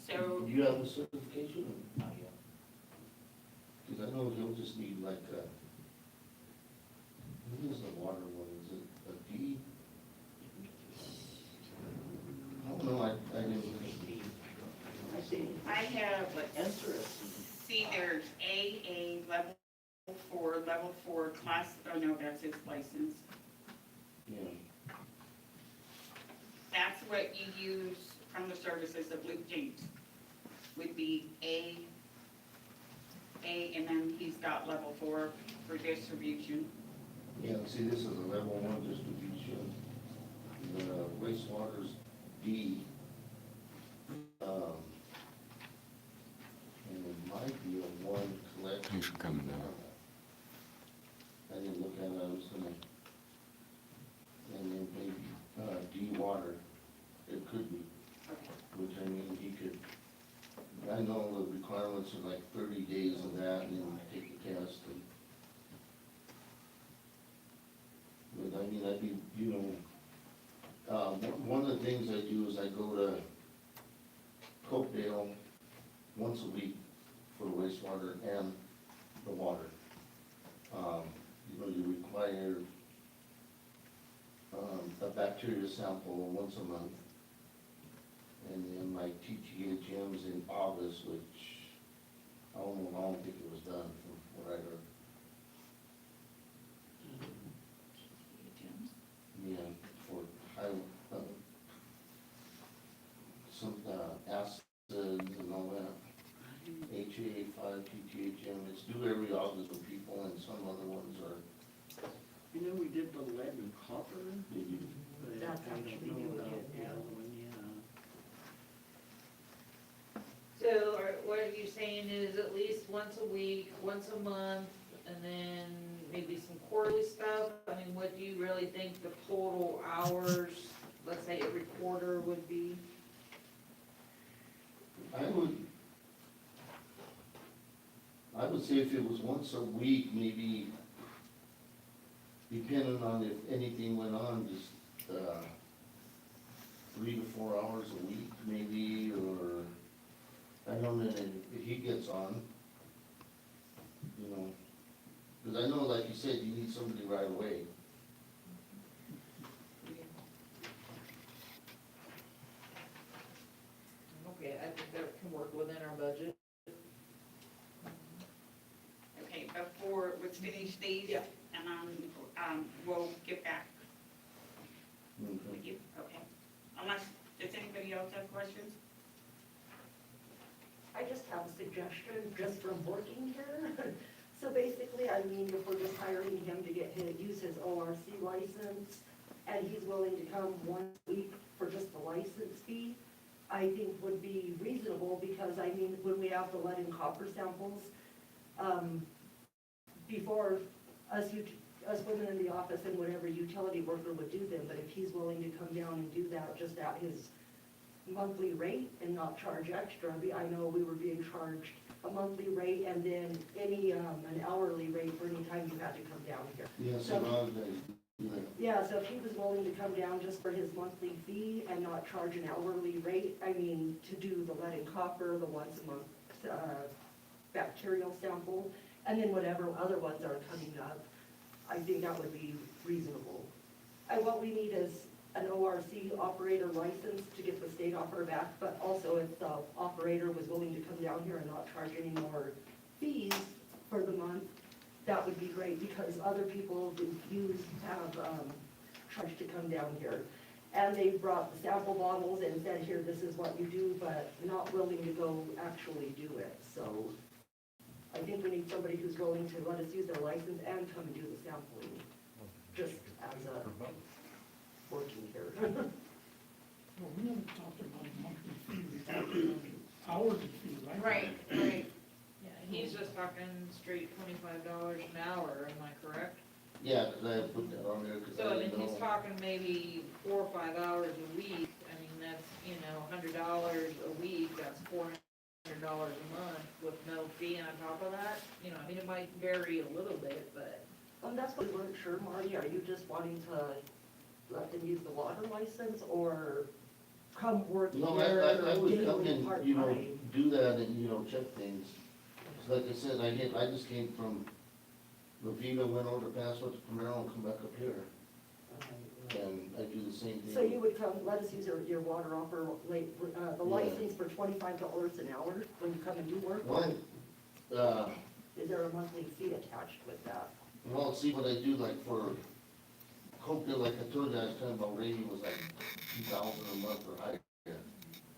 So, Do you have a certification? Not yet. I know he'll just need like a, what is the water one, is it a D? I don't know, I didn't. I see. I have, Interesting. see, there's AA level 4, class, oh no, that's his license. Yeah, That's what you use from the services of Luke James, would be A, and then he's got level 4 for distribution. yeah, see, this is a level 1 distribution. The wastewater's D. And it might be a 1 collection. Thanks for coming down. I didn't look at it, I was gonna, and then maybe, D water, it could be, which I mean, he could, I know the requirements are like 30 days of that, and then take the test, and, but I mean, I'd be, you know, one of the things I do is I go to Cokedale once a week for the wastewater and the water. You know, you require a bacteria sample once a month. And then my TTA gyms in August, which I don't think it was done from what I heard. Yeah, for high, some acids and all that. HA5 TTA gym, it's due every August for people, and some other ones are. You know, we did the lead and copper. Did you? But That's I don't actually know new about again the now. other one, yeah. So what you're saying is at least once a week, once a month, and then maybe some quarterly stuff? I mean, what do you really think the total hours, let's say every quarter would be? I would say if it was once a week, maybe, depending on if anything went on, just, 3 to 4 hours a week, maybe, or, I don't know, if he gets on, you know, because I know, like you said, you need somebody right away. Okay, I think that can work within our budget. Okay, before, let's finish these. Yeah. And we'll get back Okay. with you, okay? Unless, does anybody else have questions? I just have a suggestion, just from working here. So basically, I mean, if we're just hiring him to use his ORC license, and he's willing to come once a week for just the license fee, I think would be reasonable, because I mean, when we have the lead and copper samples, before us women in the office and whatever utility worker would do them, but if he's willing to come down and do that just at his monthly rate and not charge extra, I know we were being charged a monthly rate and then an hourly rate for any time you had to come down here. Yes, So- a lot of days, yeah. Yeah, so if he was willing to come down just for his monthly fee and not charge an hourly rate, I mean, to do the lead and copper, the once a month bacterial sample, and then whatever other ones are coming up, I think that would be reasonable. And what we need is an ORC operator license to get the state off our back, but also if the operator was willing to come down here and not charge any more fees for the month, that would be great, because other people have charged to come down here. And they brought the sample bottles and said, here, this is what you do, but not willing to go actually do it. So I think we need somebody who's willing to let us use their license and come and do the sampling, just as a working here. Well, we haven't talked about a monthly fee, we talked about hourly fee, right? Right. Yeah, he's just talking straight $25 an hour, am I correct? Yeah, because I had put that on there, because I So then didn't he's know. talking maybe 4 or 5 hours a week, I mean, that's, $100 a week, that's $400 a month with no fee on top of that, I mean, it might vary a little bit, but. That's what we weren't sure, Marty, are you just wanting to let them use the water license, or come work here No, I would daily come in, part-time? do that and, check things. So like I said, I just came from Lavina, went over to Paso to Camaro and come back up here, and I do the same thing. So you would come, let us use your water offer, the Yeah. license for $25 an hour when you come and do work? Well, Is there a monthly fee attached with that? well, see what I do, like for Copia, like I told you, I was talking about radio was like 2,000 a month or higher.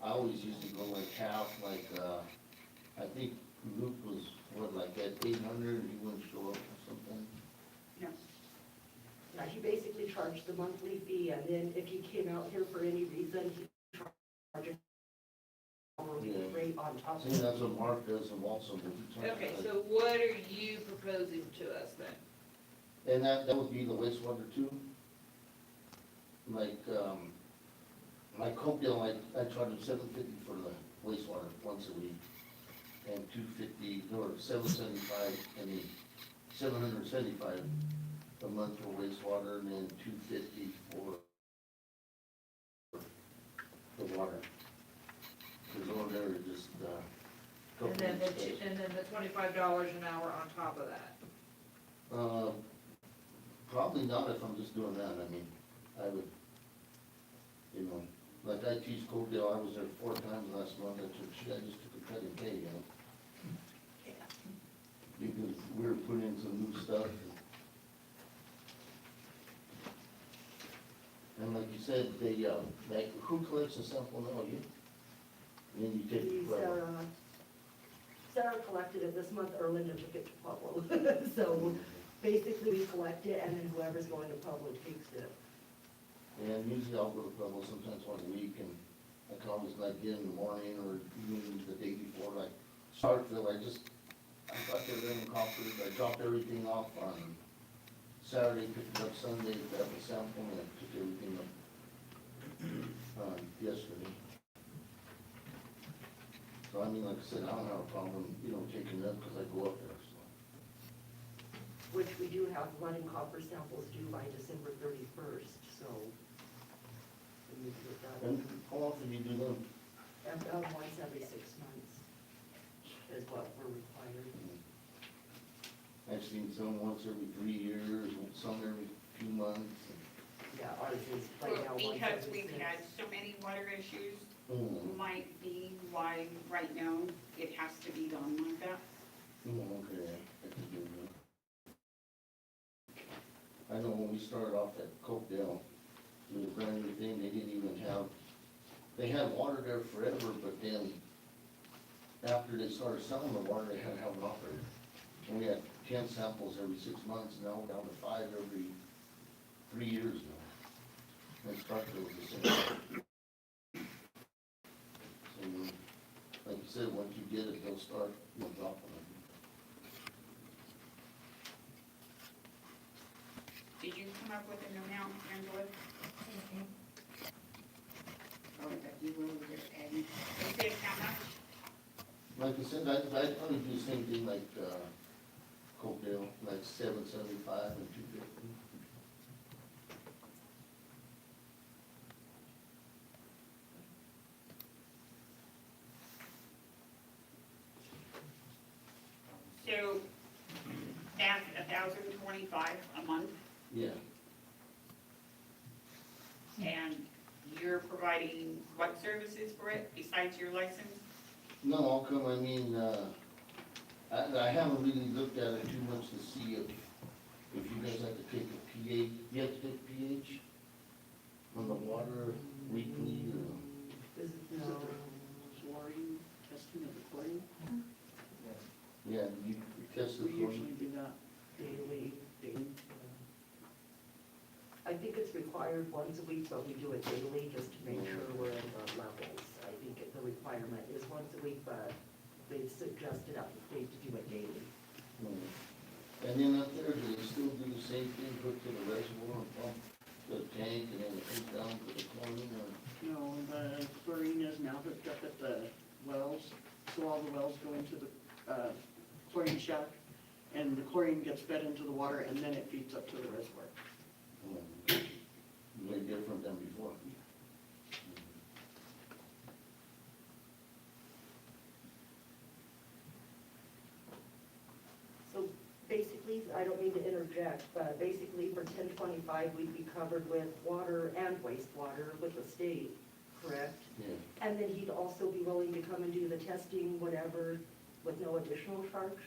I always used to go like half, like, I think Luke was, what, like at 800, and he wouldn't show up or something. No. Yeah, he basically charged the monthly fee, and then if you came out here for any reason, he charged a hourly Yeah. rate on top See, of it. that's what Mark does and Walter does. Okay, so what are you proposing to us then? And that would be the wastewater too. Like, my Copia, I charge him $750 for the wastewater once a week, and $250, or $775, I mean, $775 a month for wastewater, and then $250 for the water. Cause over there are just, And then the $25 an hour on top of that? Probably not if I'm just doing that, I mean, I would, you know, like I teach Copia, I was there 4 times last month, I just took a cut in pay, you know? Because we were putting in some new stuff. And like you said, they, like, who collects the sample now, you? And then you take it from. Sarah collected it this month, Erlinda took it to Pueblo. So basically, we collect it, and then whoever's going to Pueblo takes it. And usually I'll go to Pueblo sometimes once a week, and I can always like get in the morning or even the day before, like Starkville, I got there in Concord, I dropped everything off on Saturday, picked it up Sunday, got the sample, and I picked everything up yesterday. So I mean, like I said, I don't have a problem, you know, taking it up, because I go up there, so. Which we do have lead and copper samples due by December 31st, so. we need to get that. And how often do you do them? Once every 6 months is what we're required. I've seen some once every 3 years, some every few months. Yeah, ours is right now once Because every we've 6. had so many water issues, Mm. might be why right now it has to be done like that. Okay, I can do that. I know when we started off at Cokedale, it was a brand new thing, they didn't even have, they had water there forever, but then after they started selling the water, they had to have an operator. And we had 10 samples every 6 months, now we're down to 5 every 3 years now. And Starkville was the same. So, like you said, once you get it, they'll start, dropping it. Did you come up with an amount, Angela? Or that you were just adding? You said how much? Like I said, I'd probably do the same thing like, Cokedale, like $775 and $250. So that's $1,025 a month, Yeah, and you're providing what services for it besides your license? no, how come, I mean, I haven't really looked at it too much to see if you guys have to take a pH, you have to take pH on the water weekly, or, Is it the chlorine, testing of the chlorine? yeah, you test the We chlorine. usually do that daily. I think it's required once a week, but we do it daily just to make sure we're in the levels. I think the requirement is once a week, but they've suggested up the state to do it daily. And then up there, do they still do the same thing, hook to the reservoir and pump the tank, and then it comes down to the chlorine, or? No, the chlorine is now hooked up at the wells, so all the wells go into the chlorine shack, and the chlorine gets fed into the water, and then it feeds up to the reservoir. Way different than before. I don't mean to interject, but basically for 1025, we'd be covered with water and wastewater with the state, correct? Yeah. And then he'd also be willing to come and do the testing, whatever, with no additional charge?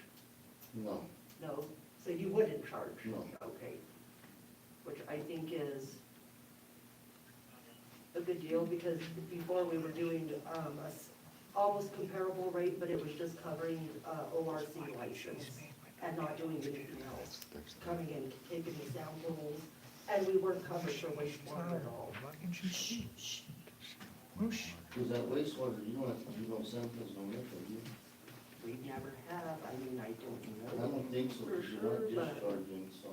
No, No? So you wouldn't charge? No. Okay. Which I think is a good deal, because before we were doing almost comparable rate, but it was just covering ORC license and not doing anything else. Coming in, taking the samples, and we weren't covered for wastewater at all. because that wastewater, you don't have to do no samples, no nothing, do you? We never have, I mean, I don't know. I don't think so, For because you're not sure, but- discharging, so.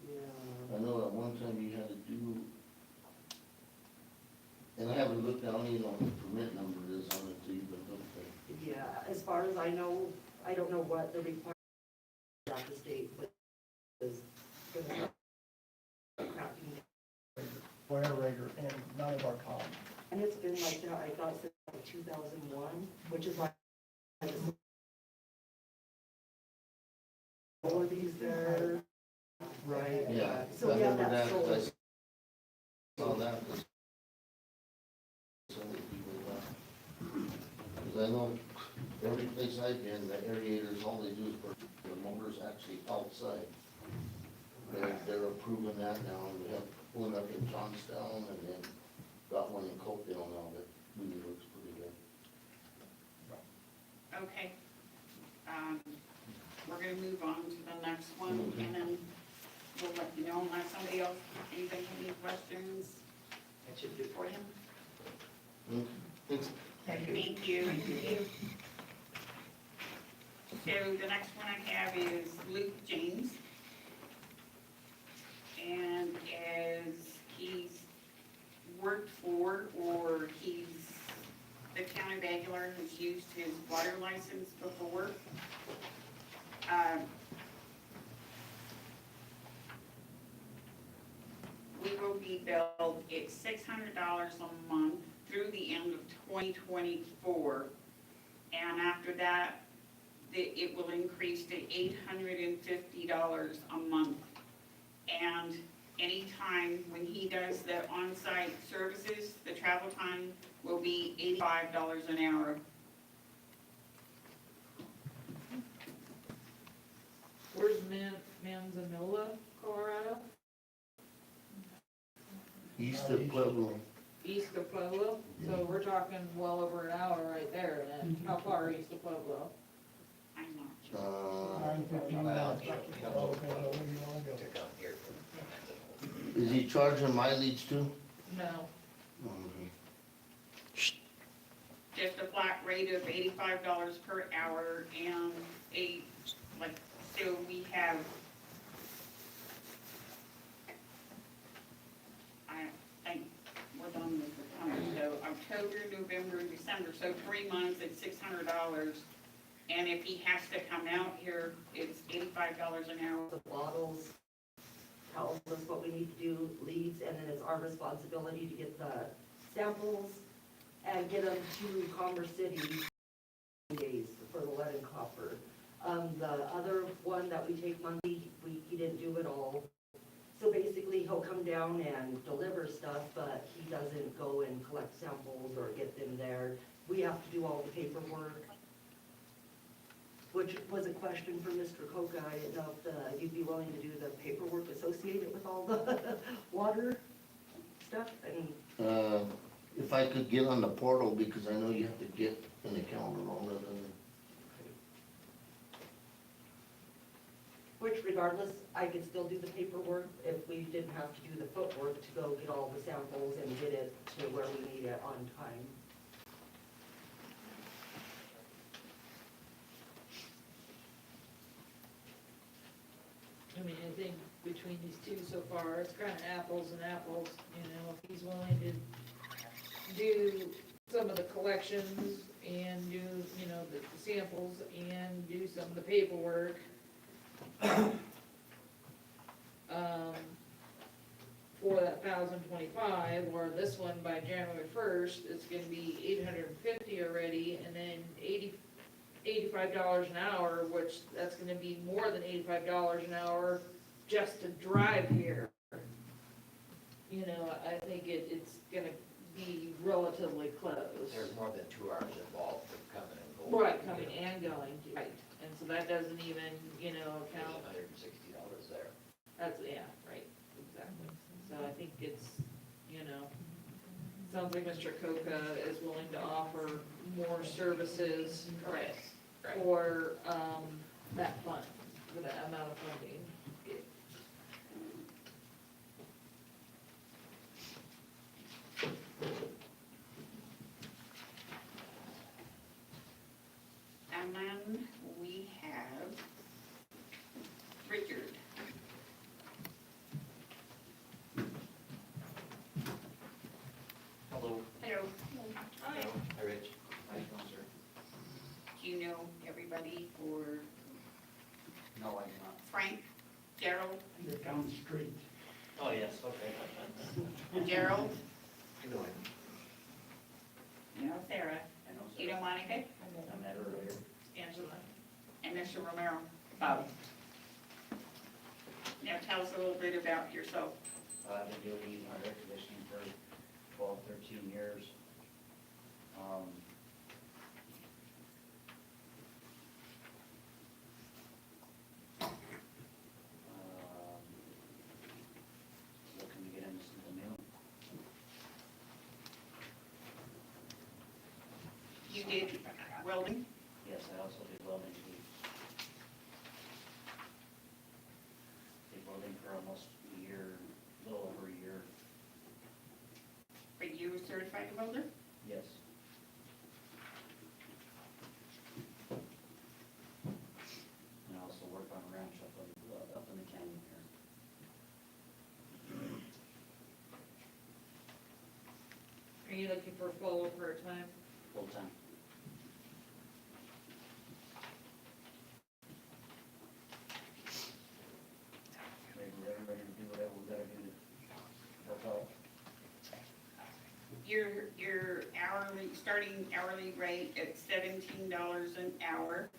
Yeah. I know at one time you had to do, and I haven't looked, I don't even know what the permit number is on it to even look at. Yeah, as far as I know, I don't know what the requirement of the state was. Aerator and none of our calls. And it's been like that, I thought since like 2001, which is like all of these there, right? Yeah, So I we have remember that that, 'cause solar. I saw that, 'cause so many people left. Because I know every place I've been, the aerators, all they do is put the motors actually outside. They're approving that now, and we have one up in Johnstown, and then got one in Cokeville now that really looks pretty good. Okay. We're gonna move on to the next one, and then we'll let you know unless somebody else, anybody have any questions That should do for him? Thanks. Thank you. So the next one I have is Luke James. And as he's worked for, or the county of Aguilar has used his water license before. We will be billed at $600 a month through the end of 2024. And after that, it will increase to $850 a month. And anytime when he does the on-site services, the travel time will be $85 an hour. Where's Manzanilla, Colorado? East of Pueblo. East of Pueblo? So we're talking well over an hour right there, and how far east of Pueblo? I'm not sure. Well, he comes over to come here. Is he charging mileage too? No. Just a flat rate of $85 per hour, and so we have, I think we're done with the summer, so October, November, December, so 3 months at $600. And if he has to come out here, it's $85 an hour. The bottles tells us what we need to do, leads, and then it's our responsibility to get the samples and get them to Commerce City days for the lead and copper. The other one that we take monthly, he didn't do it all. So basically, he'll come down and deliver stuff, but he doesn't go and collect samples or get them there. We have to do all the paperwork, which was a question for Mr. Coca. I didn't know if you'd be willing to do the paperwork associated with all the water stuff. I mean, If I could get on the portal, because I know you have to get an account and all that. which regardless, I could still do the paperwork if we didn't have to do the footwork to go get all the samples and get it to where we need it on time. I mean, I think between these two so far, it's kind of apples and apples, you know, if he's willing to do some of the collections and do, you know, the samples and do some of the paperwork. For that 1,025, or this one by January 1st, it's gonna be 850 already, and then $85 an hour, which that's gonna be more than $85 an hour just to drive here. You know, I think it's gonna be relatively close. There's more than 2 hours involved for coming and going. Right, coming and going, right, and so that doesn't even, you know, There's account, $160 there. that's, yeah, right, exactly. So I think it's, you know, sounds like Mr. Coca is willing to offer more services Correct. Right. for, that fund, for that amount of funding. And then we have Richard. Hello. Hello. Hi. Hi, Rich. How you doing, sir? Do you know everybody for No, I do not. Frank, Gerald, You're down the street. Oh, yes, okay. Gerald, How you doing? you know Sarah, I know, you sir. know Monica, I met her earlier. Angela? and Mr. Romero. Bobby. Now tell us a little bit about yourself. I've been doing air conditioning for 12, 13 years. Looking to get into something new. You did welding, Yes, I also did welding too. Did welding for almost a year, a little over a year. are you a certified welder? Yes. And I also work on a ranch up in the canyon here. Are you looking for full or part-time? Full time. Everybody to do whatever we gotta do to help out. Your hourly, starting hourly rate at $17 an hour.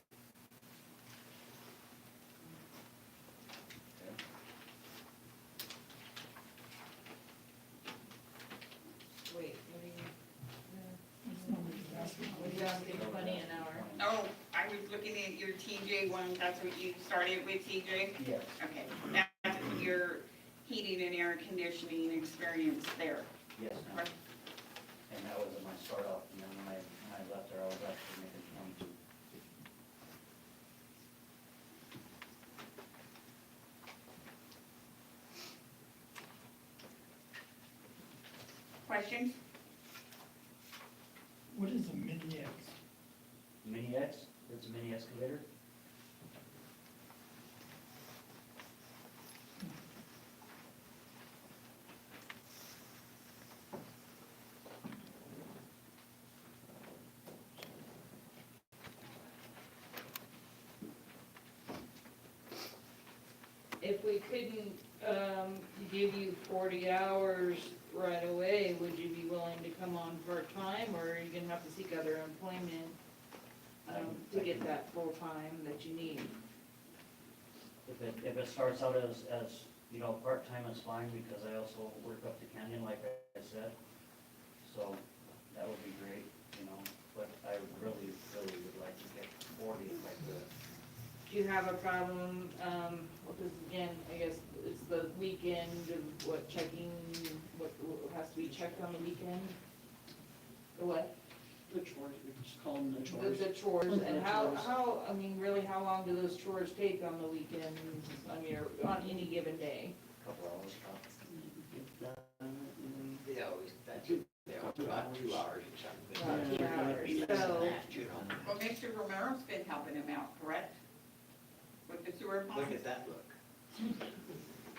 Wait, what are you asking, 20 an hour? Oh, I was looking at your TJ one, that's what you started with, TJ? Yes. Okay, that's your heating and air conditioning experience there. Yes, ma'am. And that was my start off, and then when I left there, I was actually making 22. Questions? What is a mini X? Mini X, it's a mini excavator. If we couldn't, give you 40 hours right away, would you be willing to come on part-time, or are you gonna have to seek other employment, to get that full-time that you need? If it starts out as, you know, part-time is fine, because I also work up the canyon, like I said. So that would be great, you know, but I really, really would like to get 40 if I could. Do you have a problem, because again, I guess it's the weekend of what checking, what has to be checked on the weekend? The what? The chores, we just call them the The chores. the chores, The and chores. how, I mean, really, how long do those chores take on the weekend, on any given day? Couple hours, tops. They always, they're about 2 hours or something. About 2 hours, so, You know, Well, Mr. Romero's been helping him out, correct? With the sewer look pump? at that look.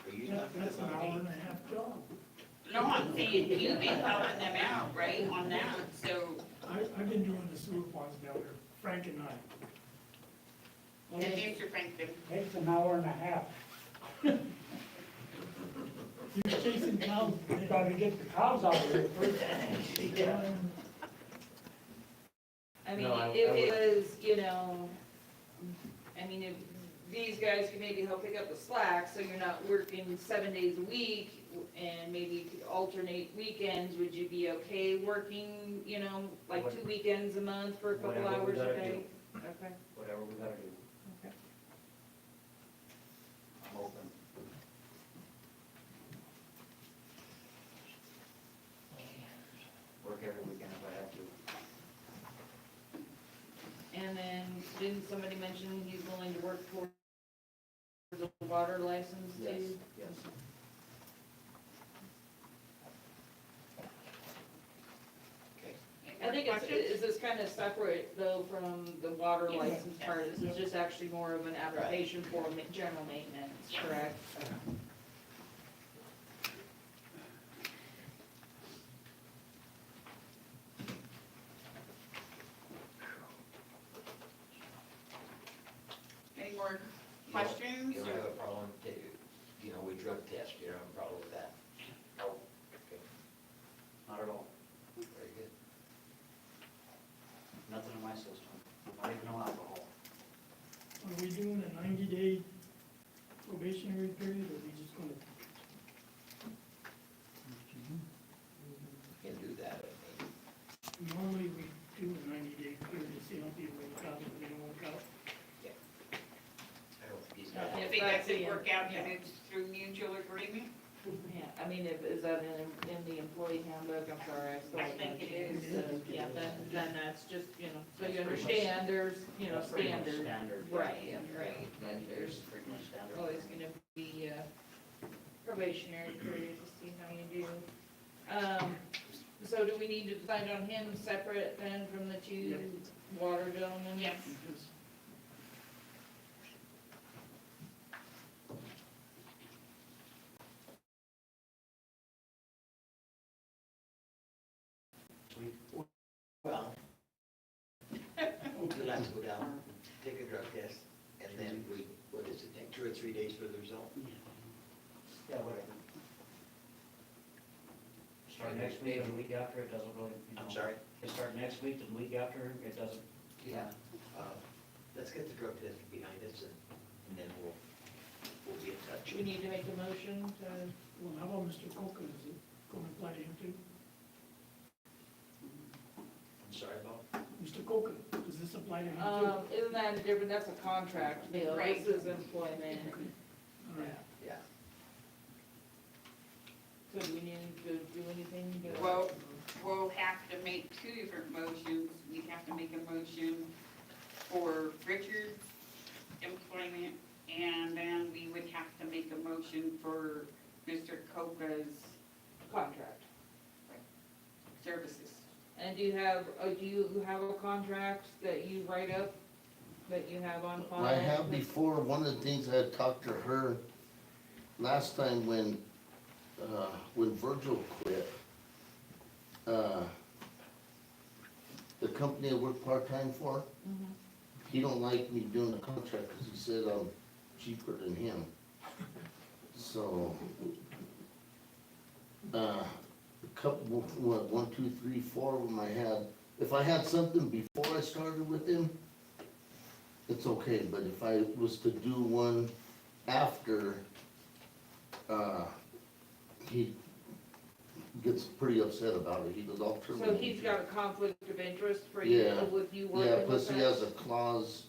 Are you talking That's an about hour me? and a half job. No, I'm saying you've been helping them out, right, on that, so, I've been doing the sewer ponds down there, Frank and I. and Mr. Franklin. Takes an hour and a half. You're chasing cows. You gotta get the cows out of here first. I mean, No, I if would- it was, you know, I mean, if these guys could maybe help pick up the slack, so you're not working 7 days a week, and maybe you could alternate weekends, would you be okay working, you know, like 2 weekends a month for a couple Whatever we hours a gotta day? do. Okay, Whatever we gotta do, okay. I'm open. Work every weekend if I have to. And then, didn't somebody mention he's willing to work for the water license too? Yes, yes. I think it's, Questions? is this kind of separate though from the water Yes. license part? This is just actually more of an application for general maintenance, correct? Any more questions? You don't or- have a problem, we drug test, you don't have a problem with that? No. Okay, Not at all. very good. Nothing in my system, not even no alcohol. Are we doing a 90-day probationary period, or are we just gonna? You can do that, I mean. Normally, we do a 90-day period to see how people work out, if they don't work out. I don't think he's Yeah. got. If it doesn't Yeah. work out, then Yeah. it's through mutual agreement? Yeah, I mean, is that in the employee handbook? I'm sorry, I still. I think it is. Yeah, then that's just, you know, so you That's pretty much- understand, there's, you know, That's pretty much standard. standard. Right, right, that there's Pretty much standard. always gonna be a probationary period to see how you do. So do we need to decide on him separate then from the two water gentlemen? Yes. Because Sweet. Well, we'll have to go down, take a drug test, and then what does it take, 2 or 3 days for the result? Yeah, whatever. Start next week and the week after, it doesn't really, you know. I'm sorry? They start next week and the week after, it doesn't. Yeah. Let's get the drug test behind us, and then we'll be in touch. Do we need to make a motion to? Well, how about Mr. Coca, is it gonna apply to him too? I'm sorry about? Mr. Coca, does this apply to him too? Isn't that different, that's a contract deal, Right. this is employment. All right. Yeah. So do we need to do anything to? Well, we'll have to make 2 different motions. We have to make a motion for Richard's employment, and then we would have to make a motion for Mr. Coca's Contract. services. And do you have a contract that you write up, that you have on file? I have before, one of the things I had talked to her last time when Virgil quit, the company I work part-time for, Mhm. he don't like me doing the contract because he said I'm cheaper than him. So, a couple, 1, 2, 3, 4 of them I had. If I had something before I started with him, it's okay, but if I was to do one after, he gets pretty upset about it. He goes, I'll terminate. So he's got a conflict of interest for you, Yeah. with you working Yeah, with plus he us? has a clause.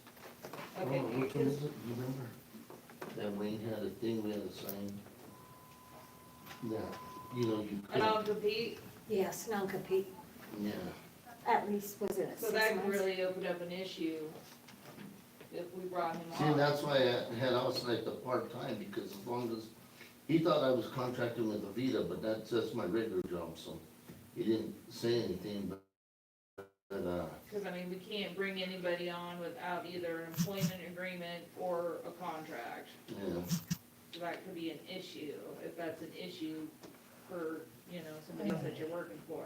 Okay, Which one is it, you remember? That Wayne had a thing we had to sign. That, you a could, non-compete, Yes, non-compete, yeah. at least was it so 6 that months? could really open up an issue if we brought him See, on. that's why I had us like the part-time, because as long as, he thought I was contracting with Avita, but that's my regular job, so he didn't say anything, but, Cause I mean, we can't bring anybody on without either an employment agreement or a contract. yeah. So that could be an issue, if that's an issue for, somebody that you're working for.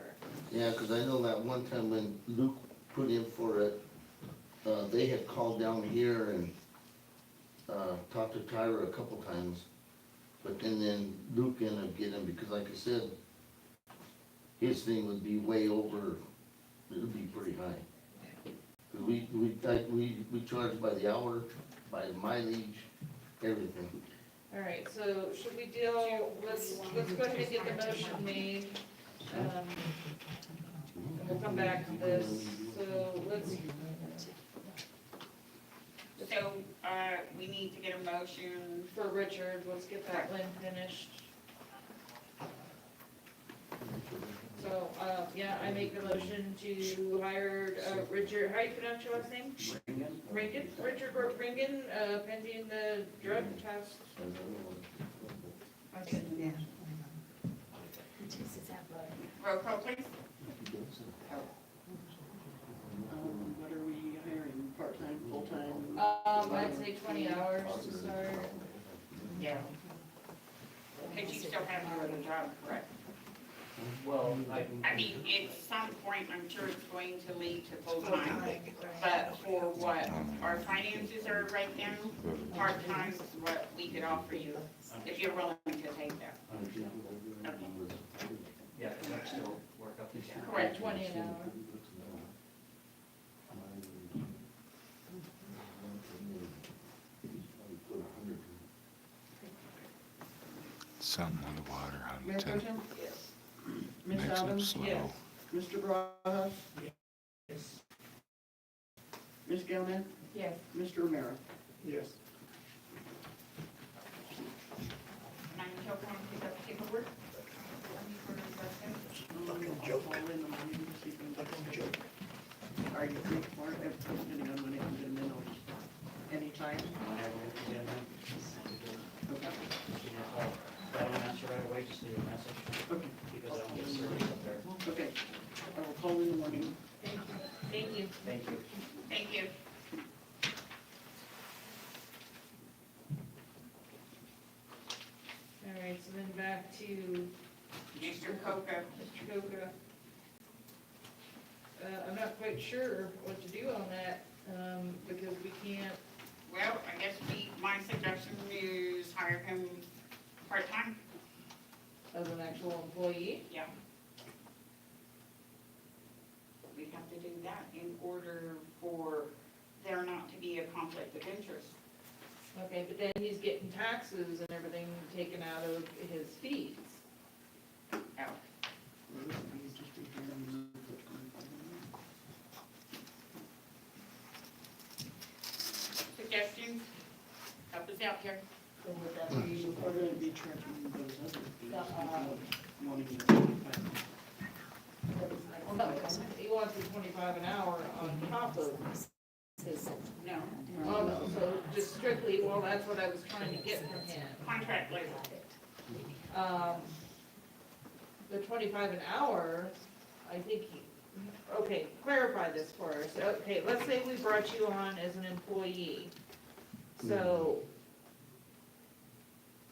Yeah, 'cause I know that one time when Luke put in for it, they had called down here and, talked to Tyra a couple times. But then Luke ended up getting him, because like I said, his thing would be way over, it would be pretty high. We charge by the hour, by the mileage, everything. All right, so should we deal, let's go ahead and get the motion made. And we'll come back to this, so let's, So, we need to get a motion. for Richard, let's get that one finished. So, yeah, I make the motion to hire, Richard, how do you pronounce your last name? Rinkin, Richard Rinkin, pending the drug test. Okay. Roll call, please. What are we hiring, part-time, full-time? I'd say 20 hours to start. Yeah. Because you still have your other job, correct? Well, I mean, at some point, I'm sure it's going to lead to full-time, but for what our finances are right now, part-time is what we could offer you, if you're willing to take that. yeah, cause I still work up the camp. Correct, 20 an hour. Something on the water, Mayor Pro Huntington. Tem? Yes. Ms. Makes it Adams? slow. Yes. Mr. Barajas? Yes. Ms. Galvin? Yes. Mr. Romero? Yes. And I'm still going to pick up paperwork. Fucking joke. I'll call in the morning to see if I'm fucking joke. Are you free tomorrow? Depending on when I can get them in, I'll just, anytime? Whenever we can, Okay. give me a call. If I don't answer right away, just leave a message, Okay, because I don't get service up there. okay. I will call in the morning. Thank you. Thank you. Thank you. All right, so then back to Mr. Coca. Mr. Coca. I'm not quite sure what to do on that, because we can't, Well, I guess my suggestion is hire him part-time. as an actual employee. Yeah. We have to do that in order for there not to be a conflict of interest. Okay, but then he's getting taxes and everything taken out of his fees. Oh, suggestions? Help us out here. So would that be, we're gonna be charging those other fees? Wanting to- Well, no, he wants the 25 an hour on top of his, No, so just strictly, well, that's what I was trying to get from him. contract labor. The 25 an hour, I think, okay, clarify this for us. Okay, let's say we brought you on as an employee. So,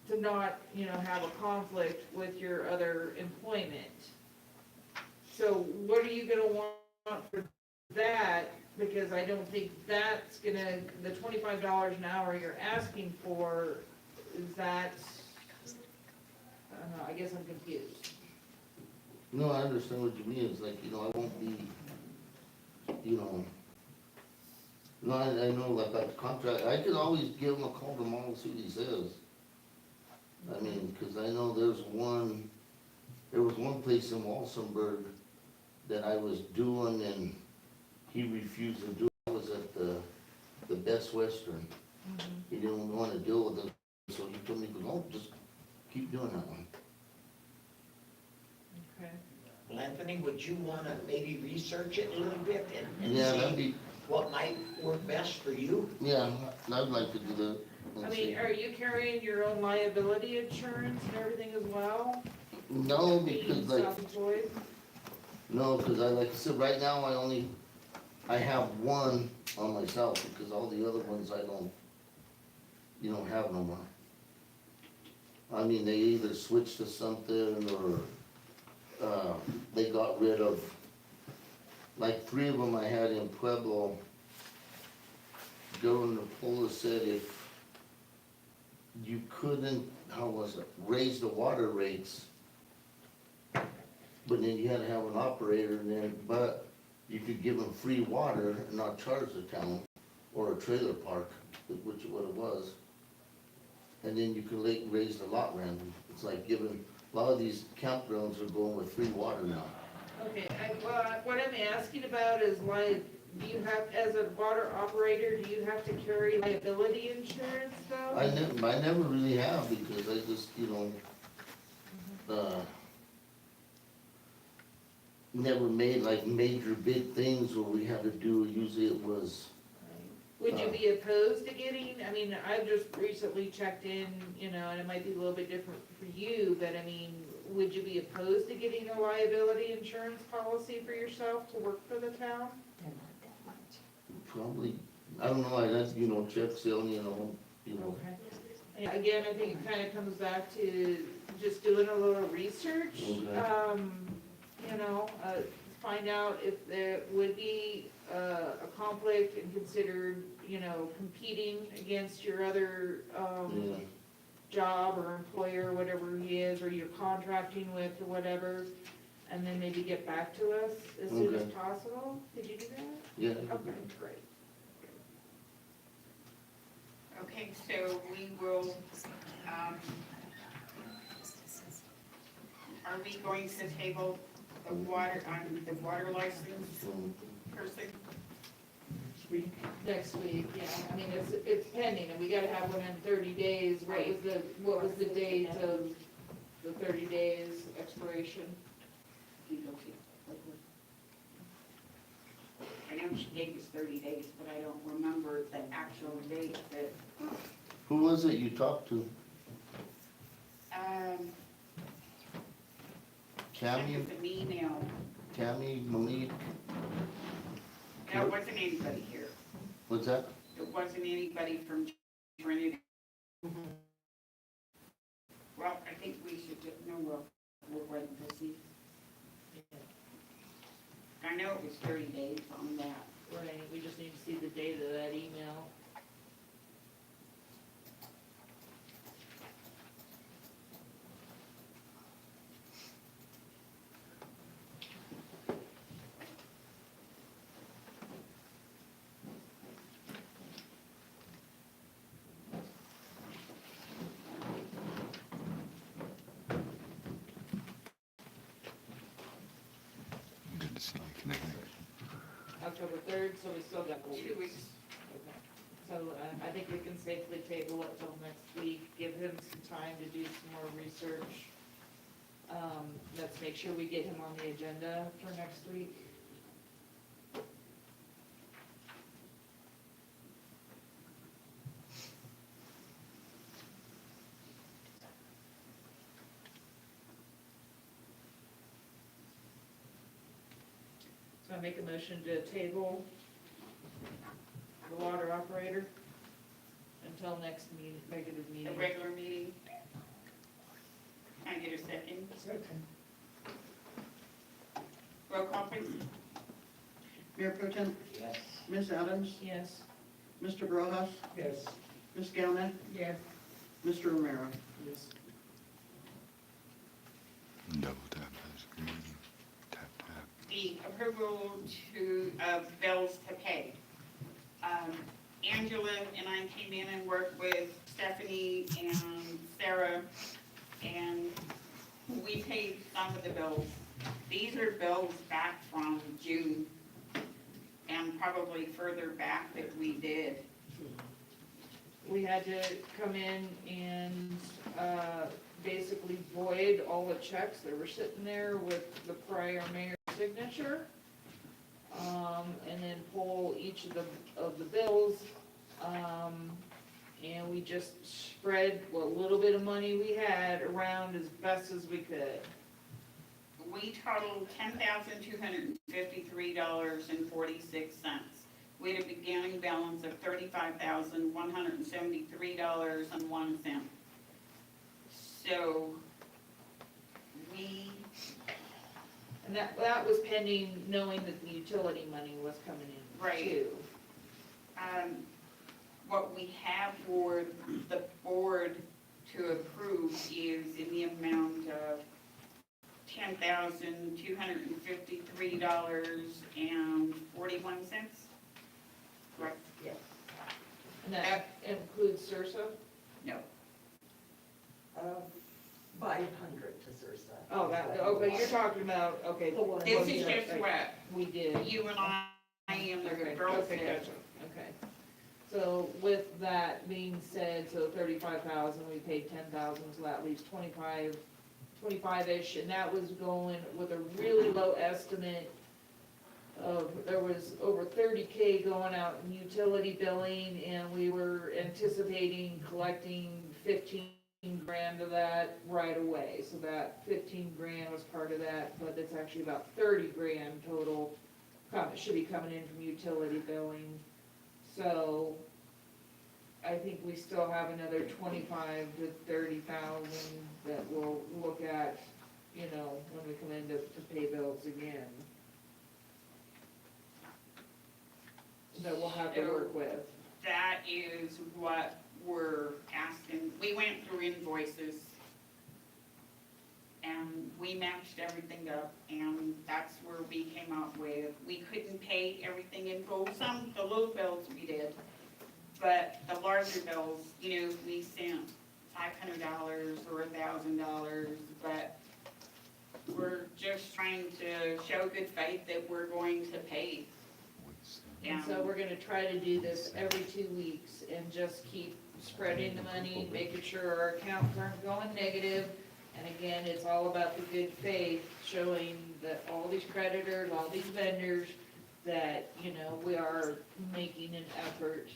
to not, have a conflict with your other employment. So what are you gonna want for that? Because I don't think that's gonna, the $25 an hour you're asking for, is that, I don't know, I guess I'm confused. No, I understand what you mean, it's like, I won't be, no, I know, like, that contract, I could always give him a call tomorrow, and see what he says. I mean, 'cause I know there was one place in Walsenburg that I was doing and he refused to do it. I was at the Best Western. He didn't wanna deal with it, so he told me, no, just keep doing that one. Okay. Well, Anthony, would you wanna maybe research it a little bit and Yeah, that'd see be, what might work best for you? yeah, I'd like to do that. I mean, are you carrying your own liability insurance and everything as well? No, Being because like, self-employed? no, cause like I said, right now I have one on myself, because all the other ones I don't, have no more. I mean, they either switched to something or, they got rid of, like 3 of them I had in Pueblo. Governor Pola said if you couldn't, raise the water rates, but then you had to have an operator and then, but you could give them free water and not charge the town, or a trailer park, which is what it was. And then you can raise the lot rent. It's like giving, a lot of these campgrounds are going with free water now. Okay, what I'm asking about is like, do you have, as a water operator, do you have to carry liability insurance though? I never really have, because I just, never made like major big things where we had to do, usually it was, Would you be opposed to getting, I mean, I've just recently checked in, and it might be a little bit different for you, but I mean, would you be opposed to getting a liability insurance policy for yourself to work for the town? probably, I don't know, I'd check selling, Yeah, again, I think it kinda comes back to just doing a little research. Okay. Find out if there would be a conflict and considered, competing against your other, Yeah. job or employer, whatever he is, or you're contracting with or whatever, and then maybe get back to us as soon as Okay. possible. Could you do that? Yeah. Okay, great. Okay, so we will, are we going to table the water license person? Next week, yeah, I mean, it's pending, and we gotta have one in 30 days. What was the date of the 30 days expiration? I know she gave us 30 days, but I don't remember the actual date that, Who was it you talked to? sent Cammy, us an email. Monique, No, it wasn't anybody here. what's that? It wasn't anybody from Trinity. Well, I think we should just, no, we're waiting to see. I know it was 30 days on that. Right, we just need to see the date of that email. Good to see you connected. October 3rd, so we still got 2 weeks. Okay. So I think we can safely table it till next week, give him some time to do some more research. Let's make sure we get him on the agenda for next week. So I make a motion to table the water operator until next meeting, regular The meeting. regular meeting. Can I get a second? Second. Roll call, please. Mayor Pro Tem, Yes. Ms. Adams, Yes. Mr. Rojas, Yes. Ms. Galvin, Yes. Mr. Romero. Yes. Double tap is green. Tap, tap. The approval of bills to pay. Angela and I came in and worked with Stephanie and Sarah, and we paid some of the bills. These are bills back from June, and probably further back that we did. We had to come in and, basically void all the checks that were sitting there with the prior mayor's signature. And then pull each of the bills, and we just spread what little bit of money we had around as best as we could. We totaled $10,253.46. We had a beginning balance of $35,173.01. So And that was pending knowing that the utility money was coming in Right. too. what we have for the board to approve is in the amount of $10,253.41. Correct? Yes. And that includes SURSA? No. 500 to Sursa. Oh, okay, you're talking about, okay. The one- This is yeah, just right. what We did. you and I and the Okay, girls okay, did. gotcha, okay. So with that being said, so 35,000, we paid 10,000, so that leaves 25-ish, and that was going with a really low estimate of, there was over 30K going out in utility billing, and we were anticipating collecting 15 grand of that right away. So that 15 grand was part of that, but it's actually about 30 grand total. It should be coming in from utility billing. So I think we still have another 25 to 30,000 that we'll look at, you know, when we come in to pay bills again. That we'll have to work with. That is what we're asking. We went through invoices and we matched everything up, and that's where we came up with, we couldn't pay everything in full. Some, the little bills we did, but the larger bills, you know, we sent $500 or $1,000, but we're just trying to show good faith that we're going to pay. And so we're gonna try to do this every 2 weeks and just keep spreading the money, making sure our accounts aren't going negative. And again, it's all about the good faith, showing that all these creditors, all these vendors, that, you know, we are making an effort.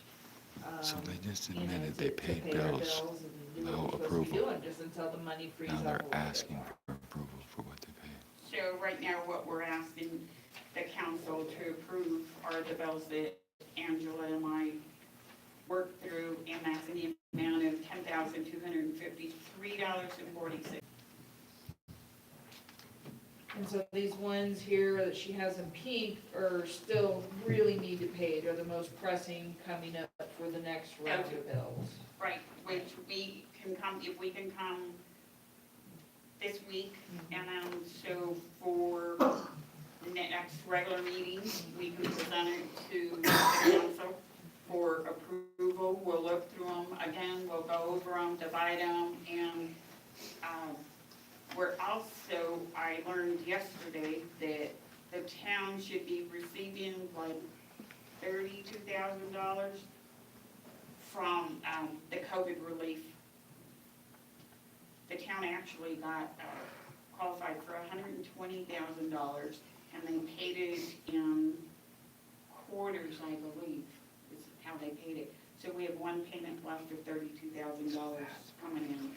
So they just you know, admitted to they paid pay our bills and do what without we're supposed to be approval. doing, just until the money frees up. Now a they're little bit asking more. for approval for what they paid. So right now, what we're asking the council to approve are the bills that Angela and I worked through, and that's in the amount of $10,253.46. And so these ones here that she has in pink are still really need to pay, they're the most pressing coming up for the next round of bills. Right, which we can come, if we can come this week, and so for the next regular meeting, we can present it to the council for approval. We'll look through them again, we'll go over them, divide them, and, we're also, I learned yesterday that the town should be receiving like $32,000 from, the COVID relief. The town actually got, qualified for $120,000, and they paid it in quarters, I believe, is how they paid it. So we have one payment left of $32,000 coming in.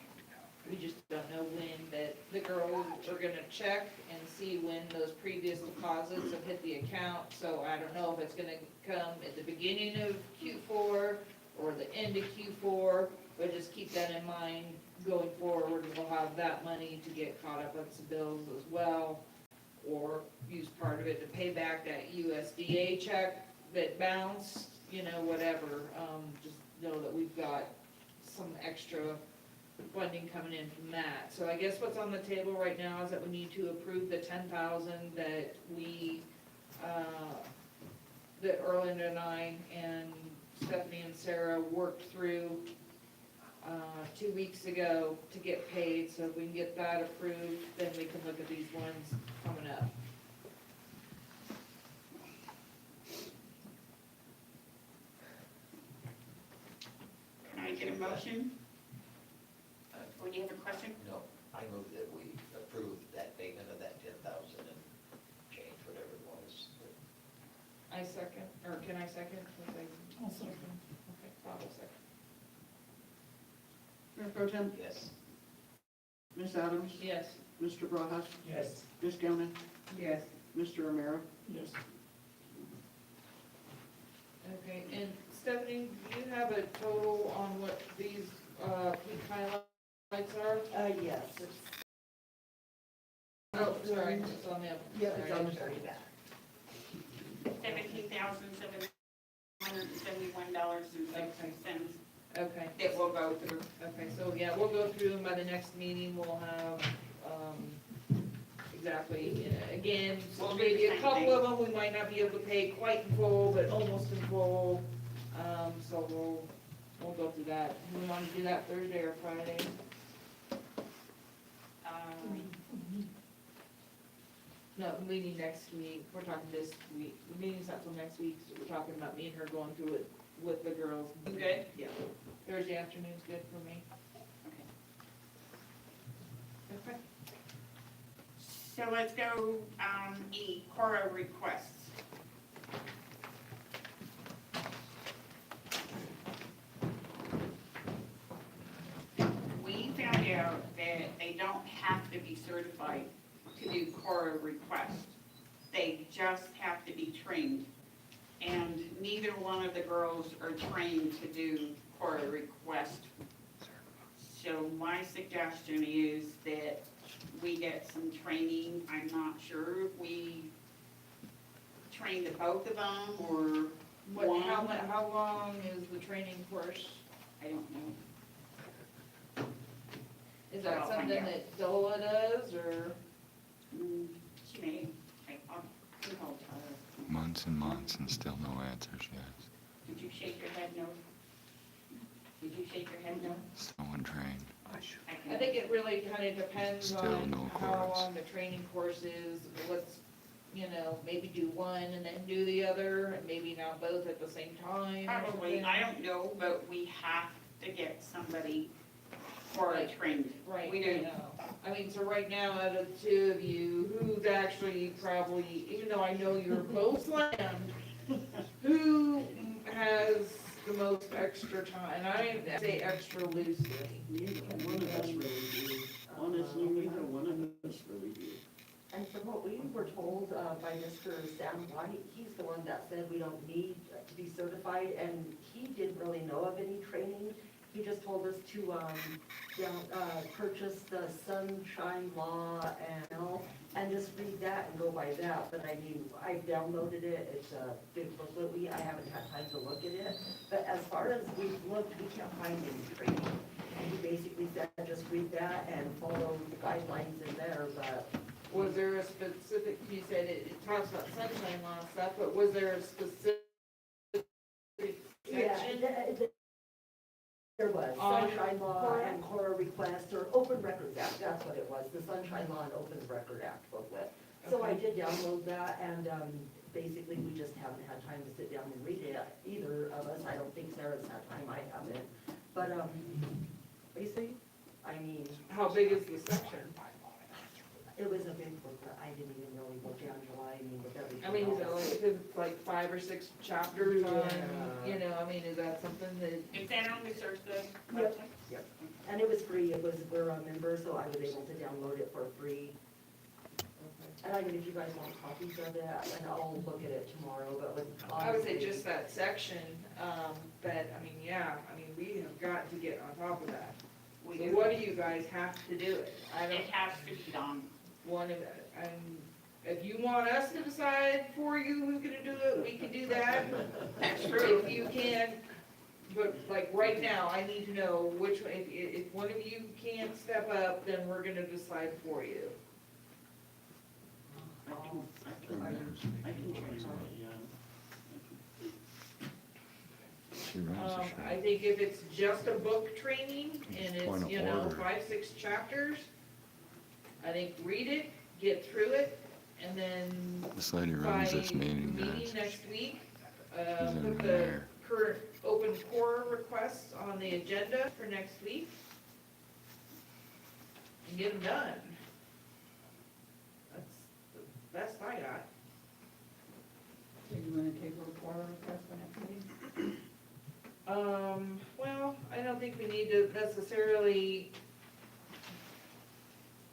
We just don't know when, that the girls are gonna check and see when those previous deposits have hit the account. So I don't know if it's gonna come at the beginning of Q4 or the end of Q4, but just keep that in mind going forward. We'll have that money to get caught up on some bills as well, or use part of it to pay back that USDA check that bounced, you know, whatever. Just know that we've got some extra funding coming in from that. So I guess what's on the table right now is that we need to approve the 10,000 that we, that Erlinda and I and Stephanie and Sarah worked through 2 weeks ago to get paid. So if we can get that approved, then we can look at these ones coming up. Can I get a motion? Or do you have a question? No, I move that we approve that payment of that 10,000 and change whatever it was. I second, or can I second? I'll second. Okay, Bob will second. Mayor Pro Tem, Yes. Ms. Adams, Yes. Mr. Broadhouse, Yes. Ms. Gowman, Yes. Mr. Romero. Yes. Okay, and Stephanie, do you have a total on what these, pink highlights are? Yes, it's, Oh, sorry, it's on the. yeah, it's on the sorry. very back. $17,771.60 Okay, that will go through. okay, so yeah, we'll go through and by the next meeting, we'll have, exactly again, so We'll do maybe the a same couple thing. of them, we might not be able to pay quite in full, but almost in full. So we'll go through that. Do we want to do that Thursday or Friday? No, the meeting next week, we're talking this week, the meeting's not till next week, so we're talking about me and her going through it with the girls. Good? Yeah, Thursday afternoon's good for me. Okay. So let's go, E, Cora requests. We found out that they don't have to be certified to do Cora requests. They just have to be trained. And neither one of the girls are trained to do Cora request. So my suggestion is that we get some training. I'm not sure if we train the both of them or What, how, one. how long is the training course? I don't know. Is that I'll find something out. that Zola does, or? She may, I'll tell her. Months and months and still no answers yet. Did you shake your head no? Did you shake your head no? Still untrained. I think it really kind of depends Still on no how course. long the training course is, what's, you know, maybe do one and then do the other, and maybe not both at the same time. or Probably, something. I don't know, but we have to get somebody Cora Right. trained. Right, We I do. know. I mean, so right now, out of the two of you, who's actually probably, even though I know you're both slammed, who has the most extra time? And I say extra loosely. Neither one of us really do. Honestly, neither one of us really do. And from what we were told by Mr. Sam White, he's the one that said we don't need to be certified, and he didn't really know of any training. He just told us to purchase the Sunshine Law and just read that and go by that. But I mean, I've downloaded it, it's a big booklet, I haven't had time to look at it. But as far as we've looked, we can't find any training. He basically said, just read that and follow the guidelines in there, but Was there a specific, you said it talks about sunshine law and stuff, but was there a specific yeah, section? there was On Sunshine Law Cora? and Cora request, or Open Records Act, that's what it was, the Sunshine Law and Open Record Act booklet. So I did download that, and basically, we just haven't had time to sit down and read it, either of us. I don't think Sarah's had time, I haven't. But, basically, I mean, How big is the section? it was a big booklet, I didn't even really look at it, I mean, with everything I mean, is it else. like, is it like 5 or 6 chapters on, Yeah. you know, I mean, is that something that, Is that on the search the Yep. website? And it was free, we're a member, so I was able to download it for free. And I mean, if you guys want copies of it, and I'll look at it tomorrow, but with. I would say honestly- just that section, but, I mean, yeah, I mean, we have got to get on top of that. We So do. what do you guys have to do it? I don't It has to be done. want to, if you want us to decide for you who's gonna do it, we can do that. That's true. If you can, but like right now, I need to know which, if one of you can't step up, then we're gonna decide for you. I can change that, yeah. She runs the show. I think if it's just a book training and Point it's, of you know, order. 5, 6 chapters, I think read it, get through it, and then This lady by runs this meeting, meeting guys. next week, She's in put the there. current open core requests on the agenda for next week. And get them done. That's the best I got. So you wanna take a core request for next meeting? Well, I don't think we need to necessarily,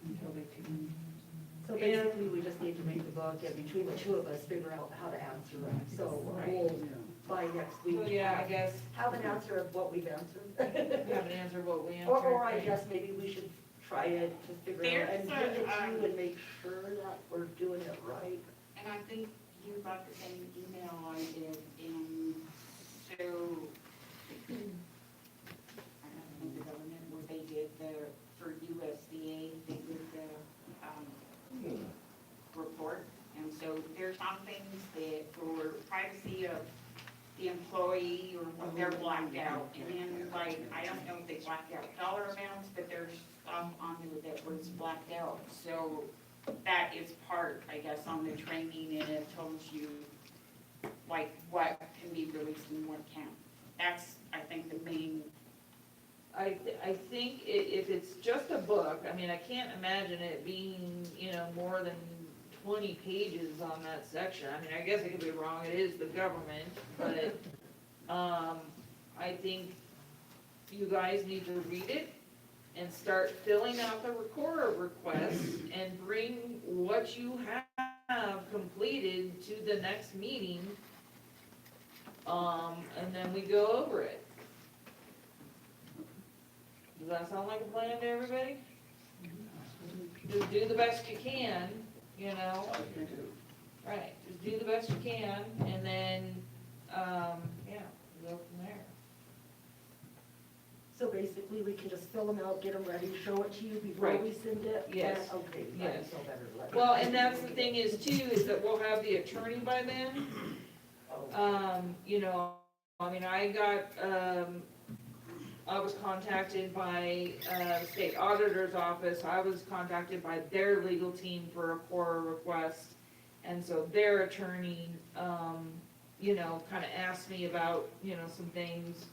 Until they can. So basically, we just need to read the book, and between the two of us, figure out how to answer them. So we'll, by next week. so yeah, I guess, Have an answer of what we've answered. have an answer what we answered. Or I right? guess maybe we should try it to figure out, and There's bring it a, to you and make sure that we're doing it right. And I think you got the same email I did, and so, I don't know, the government, where they did the, for USDA, they did the, report. some things that for privacy of the employee or what they're blacked out. And then like, I don't know if they blacked out dollar amounts, but there's stuff on there that was blacked out. So that is part, I guess, on the training, and it tells you like what can be released and what can't. That's, I think, the main. I think if it's just a book, I mean, I can't imagine it being, more than 20 pages on that section. I mean, I guess I could be wrong, it is the government, but, I think you guys need to read it and start filling out the recorder requests and bring what you have completed to the next meeting. And then we go over it. Does that sound like a plan to everybody? Just do the best you can, Right, just do the best you can, and then, go from there. So basically, we can just fill them out, get them ready, show it to you before Right. we send it? Yes. Okay, Yes. that's so better to let. Well, and that's the thing is too, is that we'll have the attorney by then. I was contacted by, the state auditor's office, I was contacted by their legal team for a quarter request. And so their attorney, kinda asked me about, some things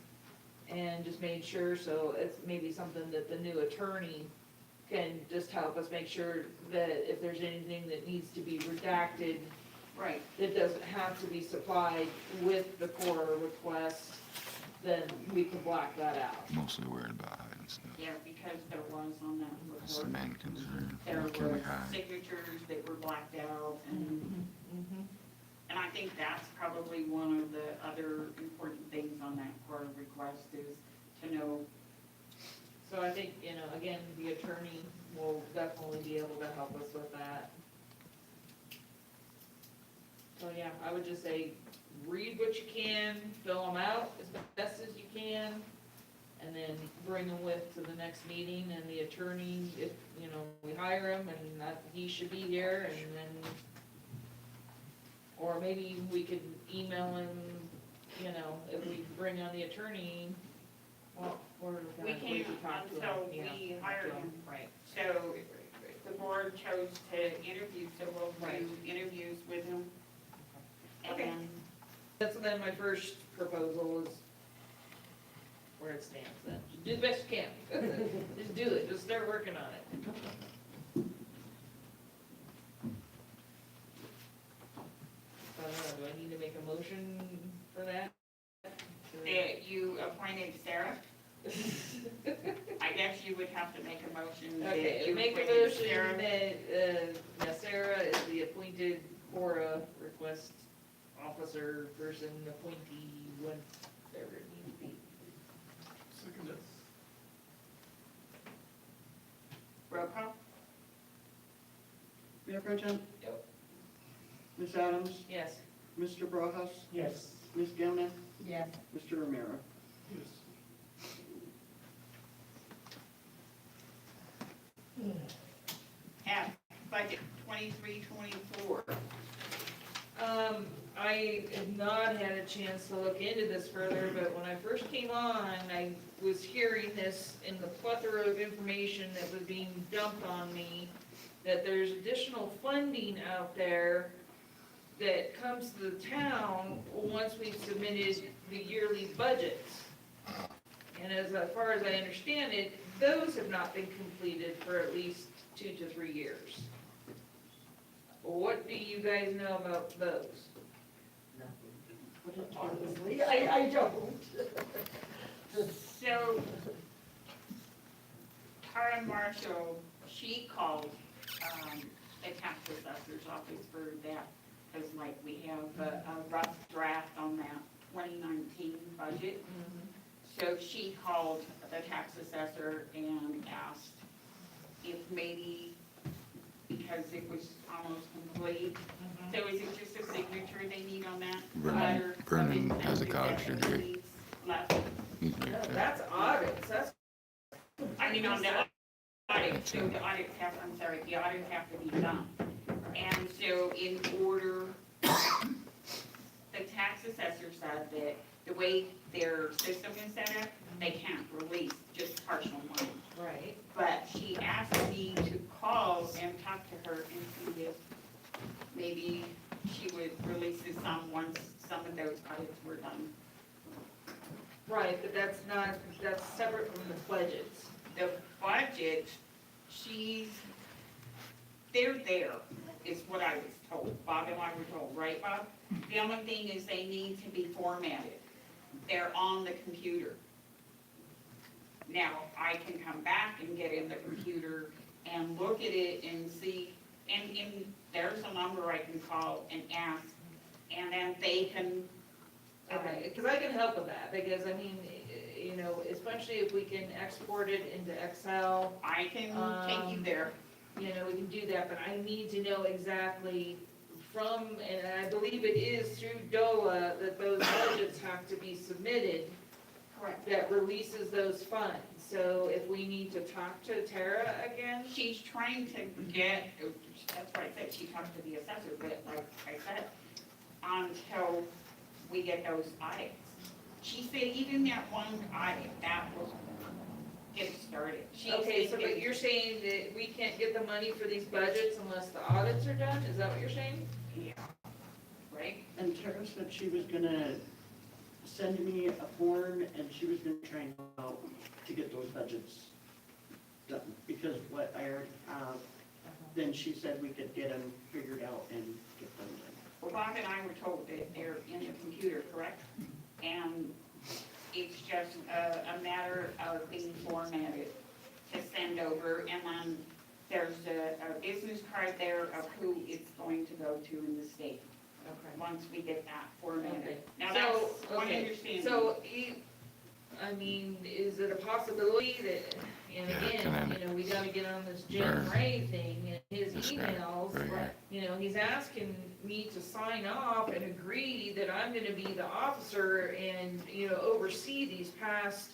and just made sure, so it's maybe something that the new attorney can just help us make sure that if there's anything that needs to be redacted, Right. that doesn't have to be supplied with the quarter request, then we can black that out. Mostly worried about hiding stuff. Yeah, because there was on that That's the report, main concern. there What can we were hide? signatures that were blacked out, Mm-hmm. and I think that's probably one of the other important things on that quarter request is to know. So I think, again, the attorney will definitely be able to help us with that. So yeah, I would just say, read what you can, fill them out as best as you can, and then bring them with to the next meeting, and the attorney, if, we hire him, and that, he should be here, and then, or maybe we could email him, if we bring on the attorney, well, we're We gonna wait to can't talk to him. until Yeah, we talk hire to him. Right. So the board chose to interview, so we'll Right. do interviews with him. Okay. And That's then my first proposal is where it stands then. Just do the best you can. Just do it, just start working on it. Do I need to make a motion for that? that you appointed Sarah, I guess you would have to make a motion that Okay, you make a appointed motion Sarah. that, Sarah is the appointed Cora request officer person, appointee, whatever it needs to be. Roll call? Mayor Pro Tem? Yep. Ms. Adams? Yes. Mr. Brojas? Yes. Ms. Gilman? Yes. Mr. Romero? Have budget 23-24. I have not had a chance to look into this further, but when I first came on, I was hearing this in the plethora of information that was being dumped on me, that there's additional funding out there that comes to the town once we've submitted the yearly budgets. And as far as I understand it, those have not been completed for at least 2 to 3 years. What do you guys know about those? Honestly, I don't. So Tara Marshall, she called the tax assessor's office for that, because like we have a rough draft on that 2019 budget. So she called the tax assessor and asked if maybe, because it was almost complete, so is it just a signature they need on that letter? Vernon has a college degree. Left. He's right No, there. that's audits, that's. I mean, on the audit, so the audits have, I'm sorry, the audits have to be done. And so in order the tax assessor said that the way their system is set up, they can't release just partial money. Right. But she asked me to call and talk to her and see if maybe she would release the sum once some of those audits were done. Right, but that's separate from the budgets. The budget, they're there, is what I was told. Bob and I were told, right, Bob? The only thing is they need to be formatted. They're on the computer. Now, I can come back and get in the computer and look at it and see, and there's a number I can call and ask, and then they can. Okay, because I can help with that, because I mean, you know, especially if we can export it into Excel, I can take you there. you know, we can do that, but I need to know exactly from, and I believe it is through DOLA that those budgets have to be submitted Correct. that releases those funds. So if we need to talk to Tara again, She's trying to get, that's why I said she talked to the assessor, but like I said, until we get those audits. She said even that one audit, that was get started. She okay, said so but you're saying that we can't get the money for these budgets unless the audits are done? Is that what you're saying? Yeah, right? And Tara said she was gonna send me a form and she was gonna try and help out to get those budgets done. Because what I already have, then she said we could get them figured out and get them done. Well, Bob and I were told that they're in the computer, correct? And it's just a matter of being formatted to send over, and then there's a business card there of who it's going to go to in the state, Okay. once we get that formatted. Okay. Now, So, that's one okay, understanding. so, I mean, is it a possibility that, and Yeah, again, can I- you know, we gotta get on this Jim Burn. Ray thing, and his This guy, emails, right here. you know, he's asking me to sign off and agree that I'm gonna be the officer and, you know, oversee these past,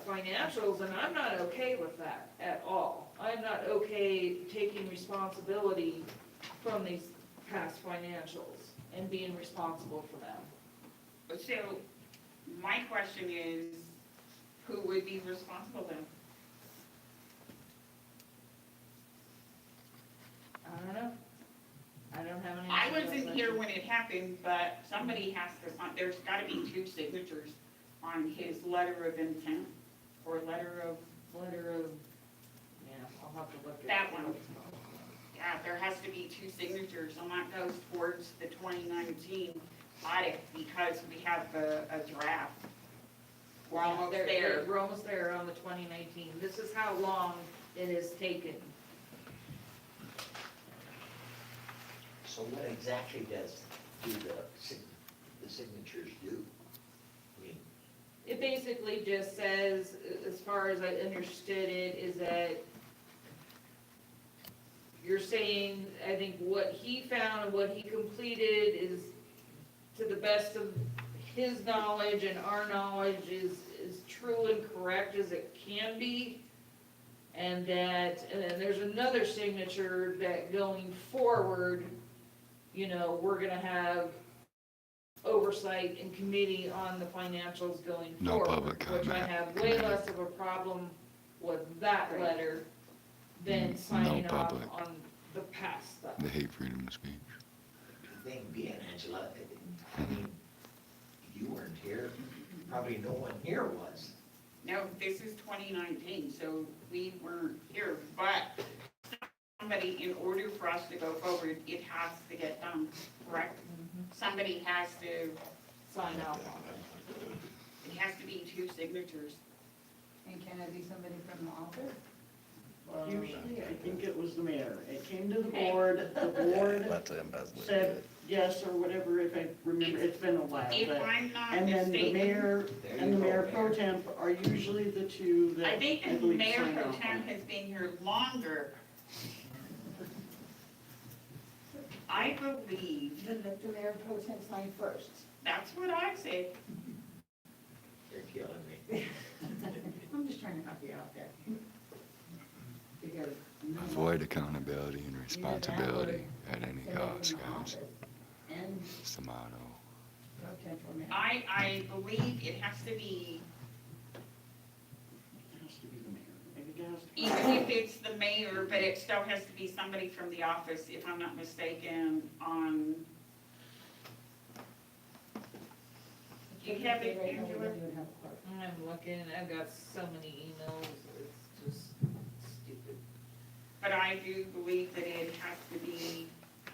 financials, and I'm not okay with that at all. I'm not okay taking responsibility from these past financials and being responsible for them. So, my question is, who would be responsible then? I don't know. I don't have any. I answer to that wasn't here question. when it happened, but somebody has to, there's gotta be 2 signatures on his letter of intent, or letter of, Yeah, I'll have to look at. That one. yeah, there has to be 2 signatures, and that goes towards the 2019 audit, because we have a draft. We're almost there. We're almost there on the 2019. This is how long it has taken. So what exactly does the signatures do? I mean, It basically just says, as far as I understood it, is that you're saying, I think what he found and what he completed is to the best of his knowledge and our knowledge is true and correct as it can be. And that, and then there's another signature that going forward, you know, we're gonna have oversight and committee on the financials going No forward. public Which I comment. have way less of a problem with that letter than signing off public. on the past stuff. They hate freedom of speech. the thing being, Angela, I mean, you weren't here, probably no one here was. No, this is 2019, so we weren't here, but somebody, in order for us to go forward, it has to get done, correct? Somebody has to, Sign off on it. it has to be 2 signatures. And can it be somebody from the office? Usually, I think it was the mayor. It came to the board, the board That's embezzling. said yes or whatever, if I remember, it's been a while, If but. I'm not And then the mistaken, mayor There and you the go, mayor pro temp are usually the two that I think I the believe mayor sign pro off tem on it. has been here longer. I believe, Then let the mayor pro tem sign first. that's what I said. You're killing me. I'm just trying to help you out there. Because. Avoid accountability and either that or responsibility at any somebody cost, from the guys. office. And It's the motto. potential mayor. I believe it has to be, It has to be the mayor. Maybe it has to be. even if it's the mayor, but it still has to be somebody from the office, if I'm not mistaken, on. Do you have it, Right now, we Angela? don't even have a clerk. I'm looking, I've got so many emails, it's just stupid. But I do believe that it has to be,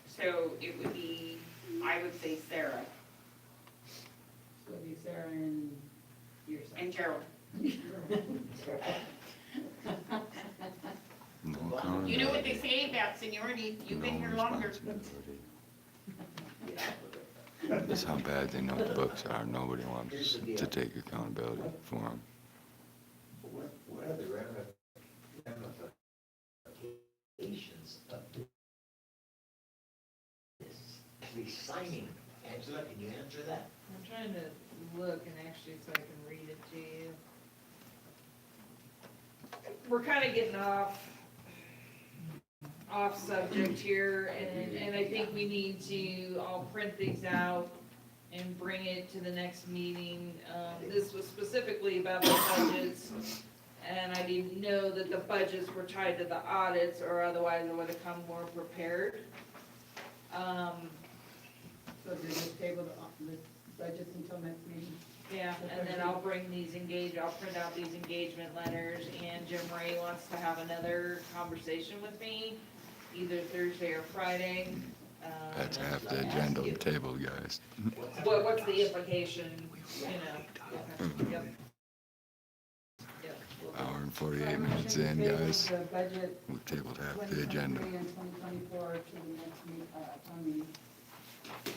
so it would be, I would say Sarah So it'd be Sarah and yourself. and Gerald. No accountability. You know what they say about seniority, you've been here longer. Responsibility. That's how bad they know the books are. Nobody wants to take accountability for them. What are the ramifications of this? Resigning, Angela, can you answer that? I'm trying to look and actually so I can read it to you. We're kind of getting off subject here, and I think we need to, I'll print these out and bring it to the next meeting. This was specifically about the budgets, and I didn't know that the budgets were tied to the audits, or otherwise I would have come more prepared. So do you just table the budgets until next meeting? Yeah, and then I'll print out these engagement letters, and Jim Ray wants to have another conversation with me, either Thursday or Friday. That's half the agenda on the table, guys. What's the implication, you know? Okay, yep. Yep. Hour and 48 minutes in, guys. The budget We've tabled half the agenda. 2023 and 2024 to the next town meeting.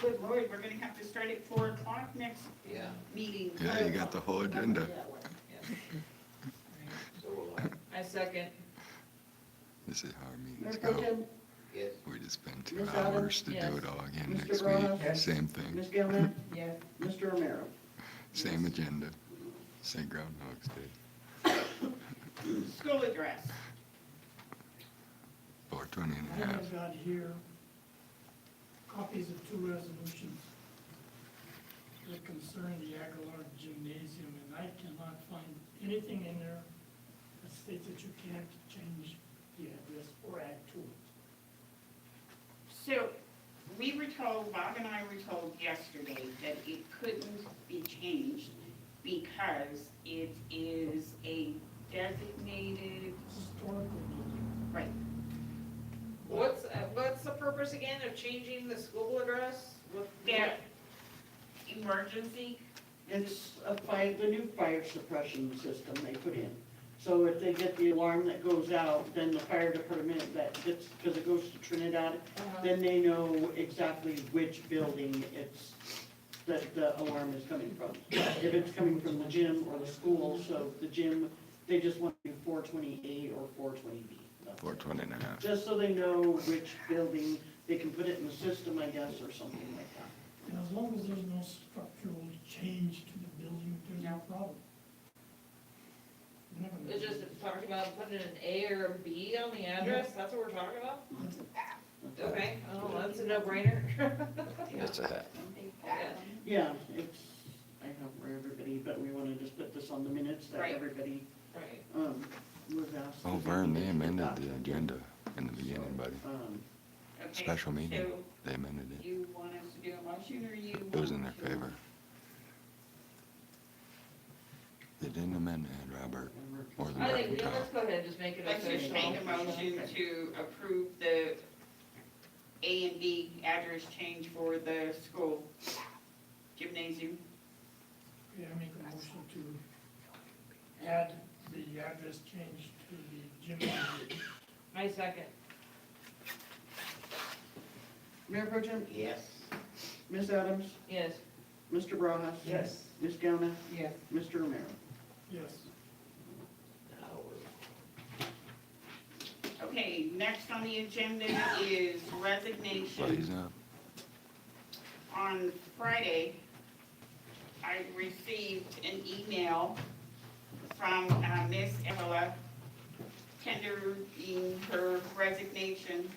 Good Lord, we're gonna have to start at 4 o'clock next Yeah. meeting. Yeah, you got the whole agenda. So will I. I second. This is how our Mayor meetings Pro go. Tem, Yes. We just spend 2 Ms. Adams? hours to do Yes. it all again Mr. next Brown? week. Same thing. Ms. Gilman, yes. Mr. Romero. Same agenda. Same Groundhog's Day. School address. 420 and I a half. have got here copies of 2 resolutions that concern the Aguilar Gymnasium, and I cannot find anything in there that states that you can't change the address or add to it. So, we were told, Bob and I were told yesterday that it couldn't be changed because it is a designated, Historical building. right, What's the purpose again of changing the school address? that emergency. It's the new fire suppression system they put in. So if they get the alarm that goes out, then the fire department that gets, because it goes to Trinidad, then they know exactly which building that the alarm is coming from. If it's coming from the gym or the school, so the gym, they just want to do 420A or 420B. 420 and a half. Just so they know which building, they can put it in the system, I guess, or something like that. And as long as there's no structural change to the building, there's no problem. We're not gonna- It's just talking about putting an A or a B on the address, that's what we're talking about? Okay, oh, that's a no-brainer. That's a hat. Yeah, it's, I have for everybody, but we want to just put this on the minutes that Right. everybody, Right. was asked. Oh, Vern, they amended the agenda in the beginning, buddy. Okay, Special meeting. So, They amended it. you want us to do a motion, or you? It was in their want to- favor. They didn't amend it, Robert, or the I think, record yeah, let's count. go ahead and just make it Let's just official. make a motion to approve the A and B address change for the school gymnasium. Okay, I make a motion to add the address change to the gymnasium. I second. Mayor Pro Tem, Yes. Ms. Adams, Yes. Mr. Barajas. Yes. Ms. Galvin, Yes. Mr. Romero. Yes. Now we're. Okay, next on the agenda is resignation. Blaze up. On Friday, I received an email from Miss Ella tendering her resignation.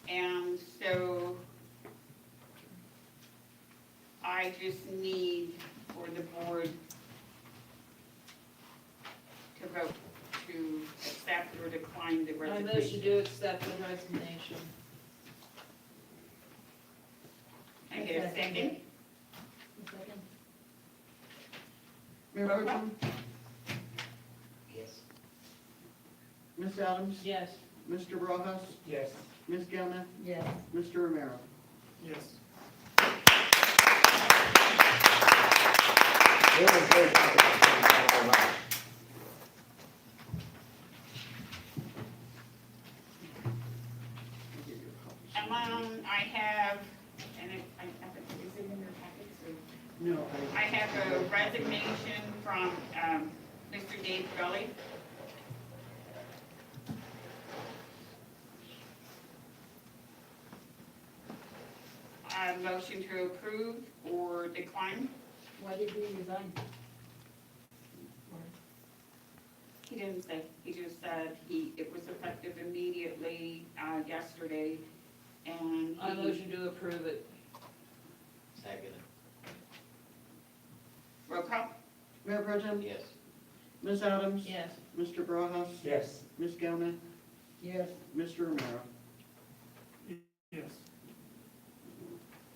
And so I just need for the board to vote to accept or decline the I motion resignation. to accept the resignation. I get a second? Second. Mayor Pro Tem, Yes. Ms. Adams, Yes. Mr. Rojas, Yes. Ms. Galvin, Yes. Mr. Romero. Yes. I have, and is it in your packets or? No, I have a resignation from, Mr. Dave Gully. A motion to approve or decline. Why did we resign? He didn't say, he just said it was effective immediately, yesterday, and I he, motion to approve it. Second. roll call? Mayor Pro Tem, Yes. Ms. Adams, Yes. Mr. Rojas, Yes. Ms. Galvin, Yes. Mr. Romero. Yes.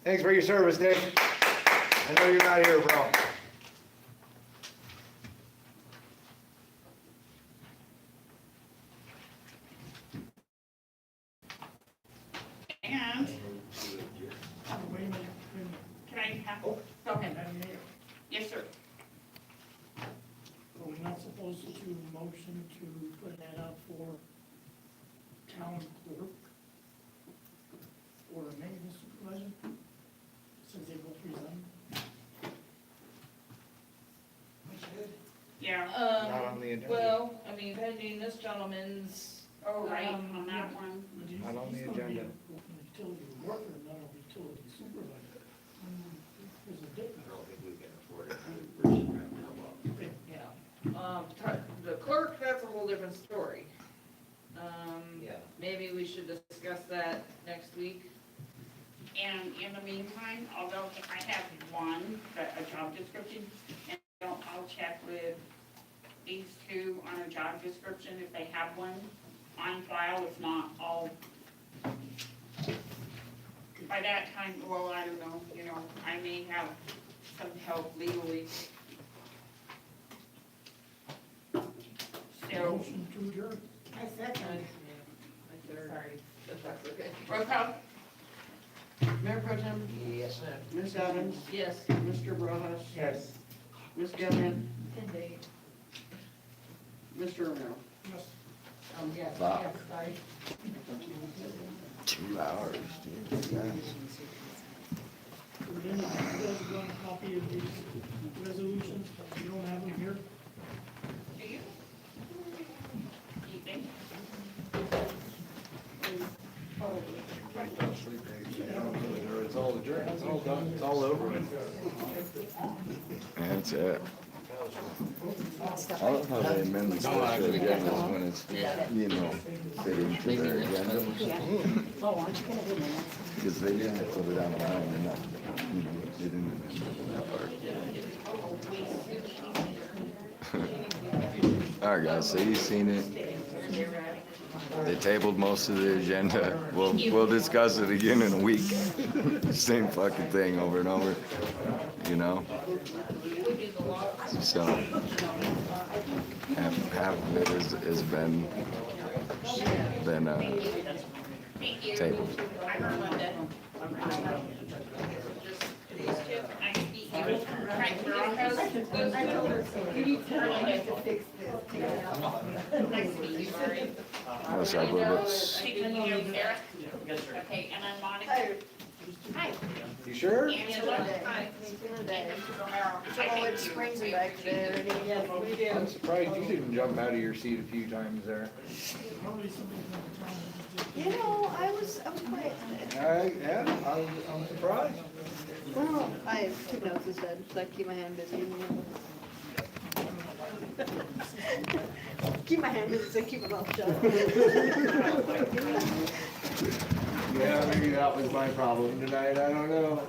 Thanks for your service, Dick. I know you're not here, bro. And, Wait a minute, can I have, go ahead. Madam Mayor, Yes, sir. are we not supposed to motion to put that out for town clerk? Or maintenance supervisor? Since they both resigned? Yeah, Not on the agenda. Well, I mean, pending this gentleman's, oh, right, Um, on that one. But he's- Not on the he's gonna be agenda. a utility worker, not a utility supervisor. There's a difference. I don't think we can afford a person right now. yeah. The clerk, that's a whole different story. Yeah. Maybe we should discuss that next week. And in the meantime, although I have one, a job description, and I'll check with these two on a job description if they have one on file. If not, I'll, by that time, well, I don't know, I may have some help legally. So, Motion to adjourn. I second. Sorry, if that's okay. roll call? Mayor Pro Tem, Yes, ma'am. Ms. Adams, Yes. Mr. Rojas, Yes. Ms. Galvin, 10 days. Mr. Romero. Yes. Yes, Wow. yes, sorry. 2 hours, dude. Yeah. So then, you guys want a copy of these resolutions? You don't have them here? Do you? Do you think? It's all adjourned, it's all done, it's all over with. That's it. I love how they amend the special agendas when it's, fitting to their agenda. Oh, aren't you gonna do minutes? Because they didn't put it on the line and not, they didn't amend that part. All right, guys, so you've seen it. They tabled most of the agenda. We'll discuss it again in a week. Same fucking thing over and over, So, half of it has been Thank you. tabled. I'm Linda. These two, I speak you. Right, Veronica. I told her, you need to learn how to fix this. Nice to meet you, sorry. What's up, Bubba? Sarah? Okay, and I'm Monica. Hi. You sure? Angela. Hi. Oh, it springs back there. Yes, we do. I'm surprised you didn't jump out of your seat a few times there. Probably somebody from the town just did. You know, I was quiet today. Yeah, I'm surprised. Well, I took notes instead, so I keep my hand busy. Keep my hand busy, so I keep my mouth shut. Yeah, maybe that was my problem tonight, I don't know.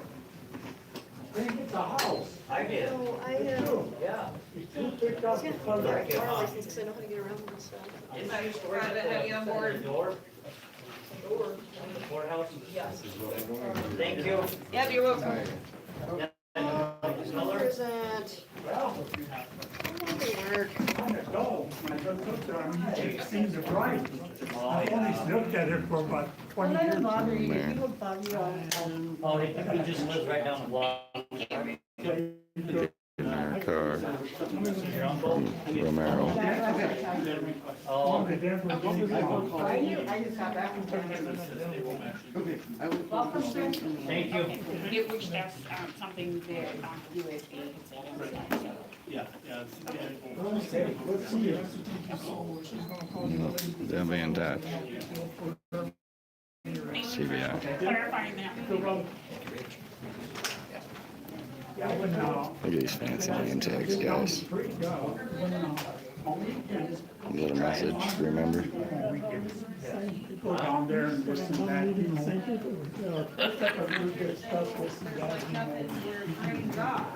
They get the house. I did. No, I, Yeah. you two picked up the Yeah. fund. I get Car mine. license, 'cause I know how to get around this stuff. I'm just proud to have you on board. Door? The courthouse? Yes. Thank you. Yeah, you're welcome. Present. Well, I go, when I looked up there, I mean, it seems to right. I only looked at it for about 20 years. Oh, he just lives right down the block. In their car. Your uncle? Romero. Oh, The Denver Broncos. I just got back from thank you. It was just, something that, USDA had said. Let's see it. They'll be in touch. CBI. Clarifying that. Yeah, when, Look at these fancy name tags, guys. when, on weekends, You got a message, remember? go down there and this and that, you know. Pick up a little bit of stuff, this and that, you know.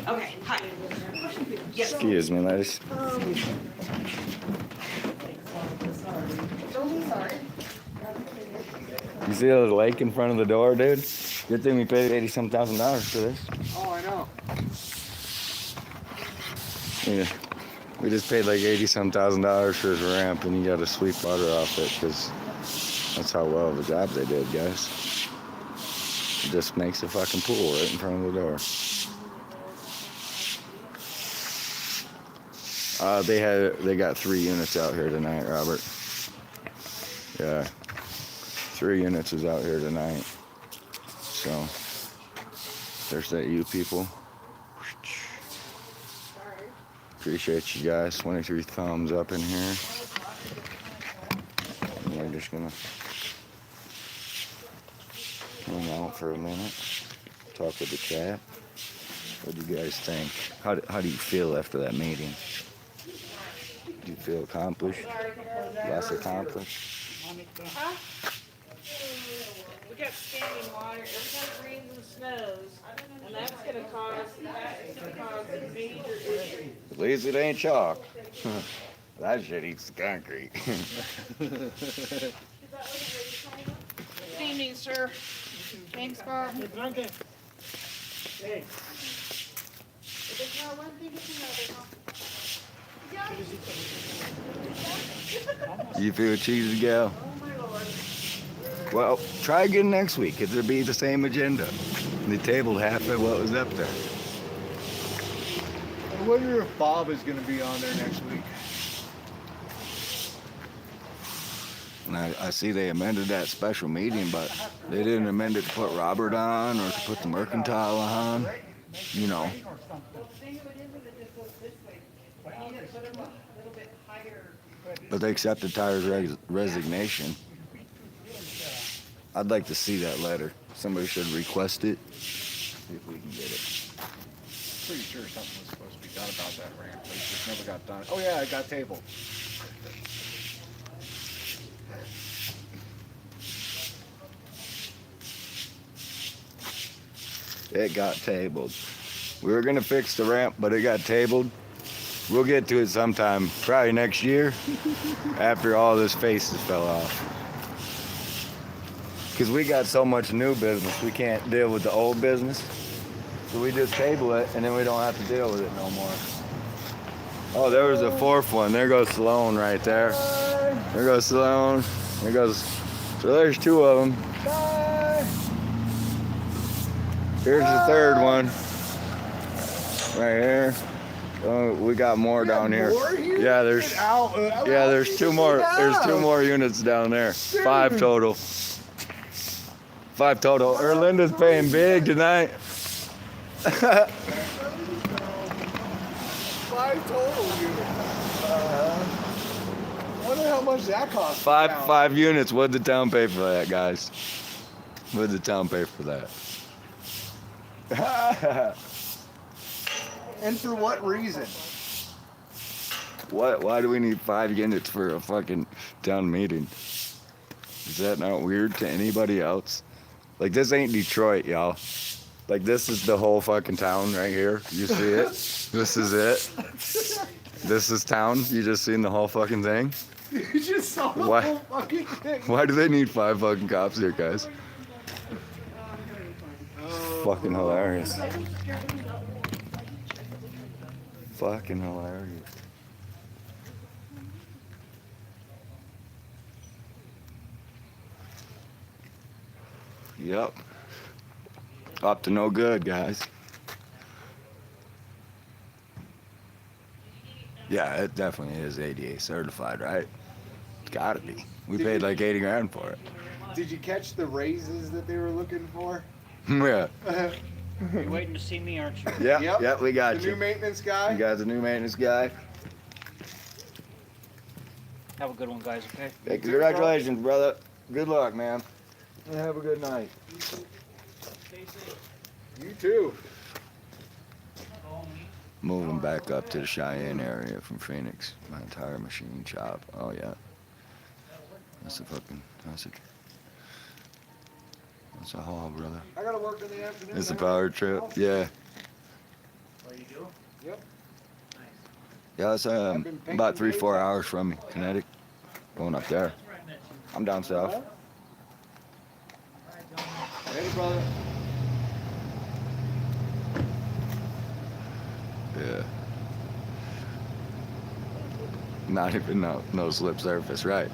Okay, hi. Yes. Excuse me, ladies. Don't be sorry. You see the lake in front of the door, dude? Good thing we paid $80-some thousand for this. Oh, I know. Yeah. We just paid like $80-some thousand for his ramp, and you got to sweep water off it, because that's how well of a job they did, guys. It just makes a fucking pool right in front of the door. They got 3 units out here tonight, Robert. Yeah. 3 units is out here tonight. So there's that you people. Appreciate you guys. 23 thumbs up in here. And we're just gonna hang out for a minute. Talk with the chat. What do you guys think? How do you feel after that meeting? Do you feel accomplished? Less accomplished? Huh? We got standing water, every time it rains and snows, and that's gonna cause a major issue. At least it ain't chalk. That shit eats the concrete. Good evening, sir. Thanks, Bob. Okay. Hey, If it's not one thing, it's another, huh? You feel cheesy, gal? Oh, my Lord. Well, try again next week. It'll be the same agenda. They tabled half of what was up there. I wonder if Bob is gonna be on there next week. And I see they amended that special meeting, but they didn't amend it to put Robert on or to put the mercantile on. You know. Well, the thing of it is that it goes this way. We need to put them a little bit higher. But they accepted Tyler's resignation. I'd like to see that letter. Somebody should request it. See if we can get it. Pretty sure something was supposed to be done about that ramp, but it just never got done. Oh yeah, it got tabled. It got tabled. We were gonna fix the ramp, but it got tabled. We'll get to it sometime, probably next year, after all this faces fell off. Because we got so much new business, we can't deal with the old business. So we just table it, and then we don't have to deal with it no more. Oh, there was a 4th one. There goes Sloan right there. There goes Sloan. There goes. So there's 2 of them. Here's the 3rd one. Right here. Oh, we got more down here. Yeah, there's. Yeah, there's 2 more. There's 2 more units down there. 5 total. 5 total. Erlinda's paying big tonight. 5 total units. Wonder how much that cost. Five units. What'd the town pay for that, guys? What'd the town pay for that? And for what reason? What? Why do we need 5 units for a fucking town meeting? Is that not weird to anybody else? Like, this ain't Detroit, y'all. Like, this is the whole fucking town right here. You see it? This is it. This is town. You just seen the whole fucking thing? You just saw the What? whole fucking thing. Why do they need 5 fucking cops here, guys? Oh, Fucking hilarious. Fucking hilarious. Yep. Up to no good, guys. Yeah, it definitely is ADA certified, right? It's gotta be. We paid like 80 grand for it. Did you catch the raises that they were looking for? Yeah. You're waiting to see me, aren't you? Yeah, Yep. yeah, we got The you. new maintenance guy? You got the new maintenance guy. Have a good one, guys, okay? Hey, congratulations, brother. Good luck, man. And have a good night. You too. Moving back up to the Cheyenne area from Phoenix. My entire machine shop. Oh, yeah. That's a haul, brother. I gotta work in the afternoon. It's a power trip. Yeah. Oh, you do? Yep. Yeah, it's about 3-4 hours from me, Connecticut. Going up there. I'm down south. Hey, brother. Yeah. Not even no slip surface, right?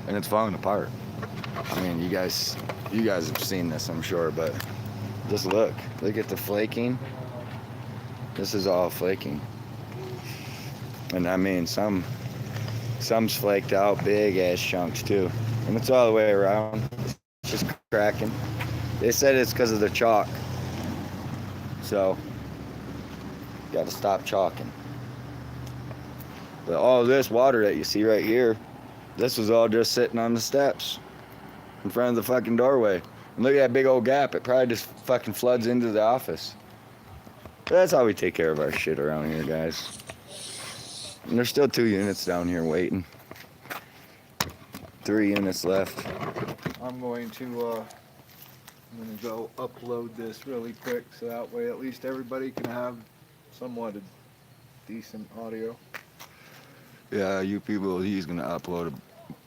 And it's falling apart. I mean, you guys have seen this, I'm sure, but just look at the flaking. This is all flaking. And I mean, some's flaked out, big ass chunks too. And it's all the way around. It's just cracking. They said it's because of the chalk. So, got to stop chalking. But all this water that you see right here, this was all just sitting on the steps in front of the fucking doorway. And look at that big old gap. It probably just fucking floods into the office. But that's how we take care of our shit around here, guys. And there's still 2 units down here waiting. 3 units left. I'm going to go upload this really quick so that way at least everybody can have somewhat a decent audio. Yeah, you people, he's gonna upload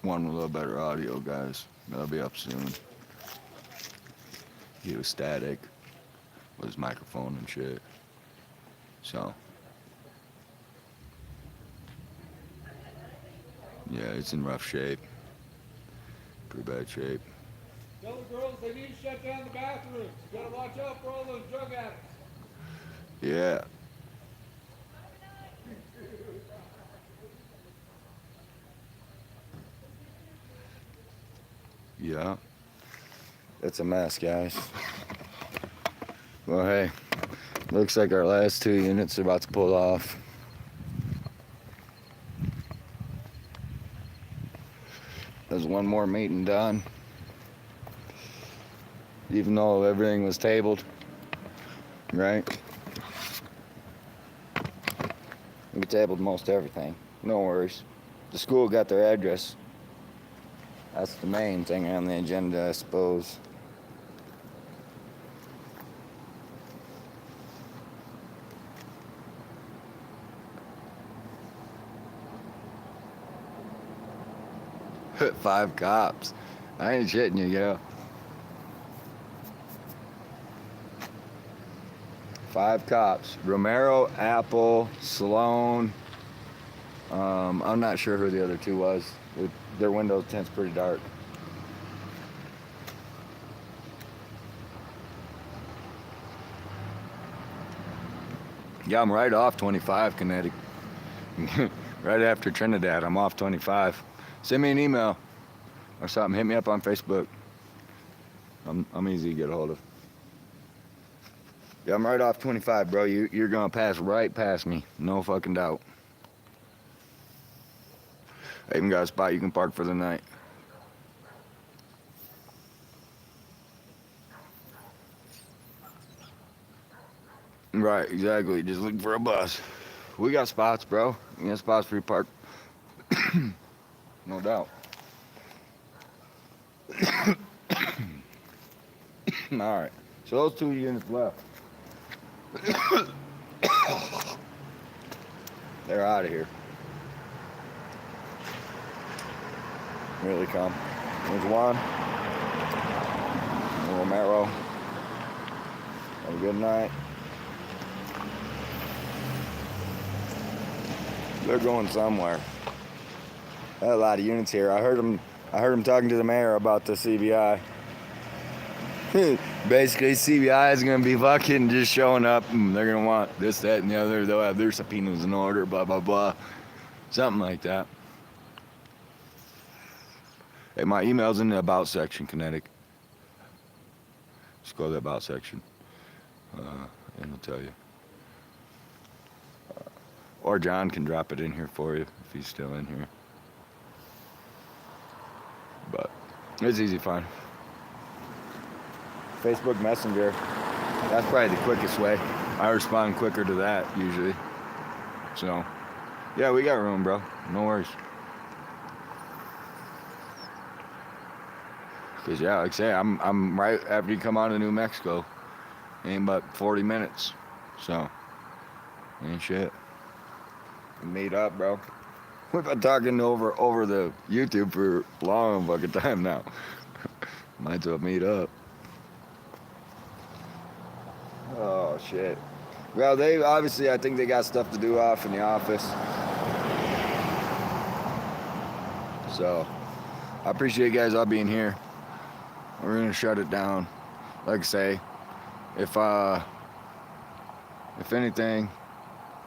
one with a little better audio, guys. That'll be up soon. He was static with his microphone and shit. So. Yeah, it's in rough shape. Pretty bad shape. Tell the girls they need to shut down the bathrooms. You gotta watch out for all those drug addicts. Yeah. Yeah. It's a mess, guys. Well, hey, looks like our last 2 units are about to pull off. There's one more meeting done. Even though everything was tabled, right? We tabled most everything. No worries. The school got their address. That's the main thing on the agenda, I suppose. Five cops. I ain't shitting you, yo. 5 cops. Romero, Apple, Sloan. I'm not sure who the other 2 was. Their window tint's pretty dark. Yeah, I'm right off 25, Connecticut. Right after Trinidad, I'm off 25. Send me an email or something. Hit me up on Facebook. I'm easy to get a hold of. Yeah, I'm right off 25, bro. You're gonna pass right past me. No fucking doubt. I even got a spot you can park for the night. Right, exactly. Just looking for a bus. We got spots, bro. We got spots for you to park. No doubt. Alright, so those 2 units left. They're out of here. Really come. There's one. Romero. Have a good night. They're going somewhere. I had a lot of units here. I heard them talking to the mayor about the CBI. Basically, CBI is gonna be fucking just showing up, and they're gonna want this, that, and the other. They'll have their subpoenas in order, blah blah blah, something like that. Hey, my email's in the about section, Kinetic. Just go to the about section, and it'll tell you. Or John can drop it in here for you if he's still in here. But it's easy to find. Facebook Messenger, that's probably the quickest way. I respond quicker to that usually. So, yeah, we got room, bro. No worries. Cause yeah, like I say, I'm right after you come out of New Mexico. Ain't but 40 minutes. So, ain't shit. Meet up, bro. We've been talking over the YouTube for a long fucking time now. Might as well meet up. Oh shit. Well, they obviously, I think they got stuff to do off in the office. So, I appreciate you guys all being here. We're gonna shut it down. Like I say, if anything,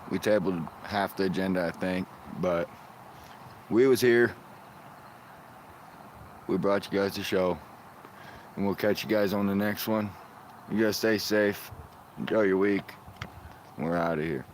we tabled half the agenda, I think, but we was here. We brought you guys the show, and we'll catch you guys on the next one. You guys stay safe. Enjoy your week. We're out of here.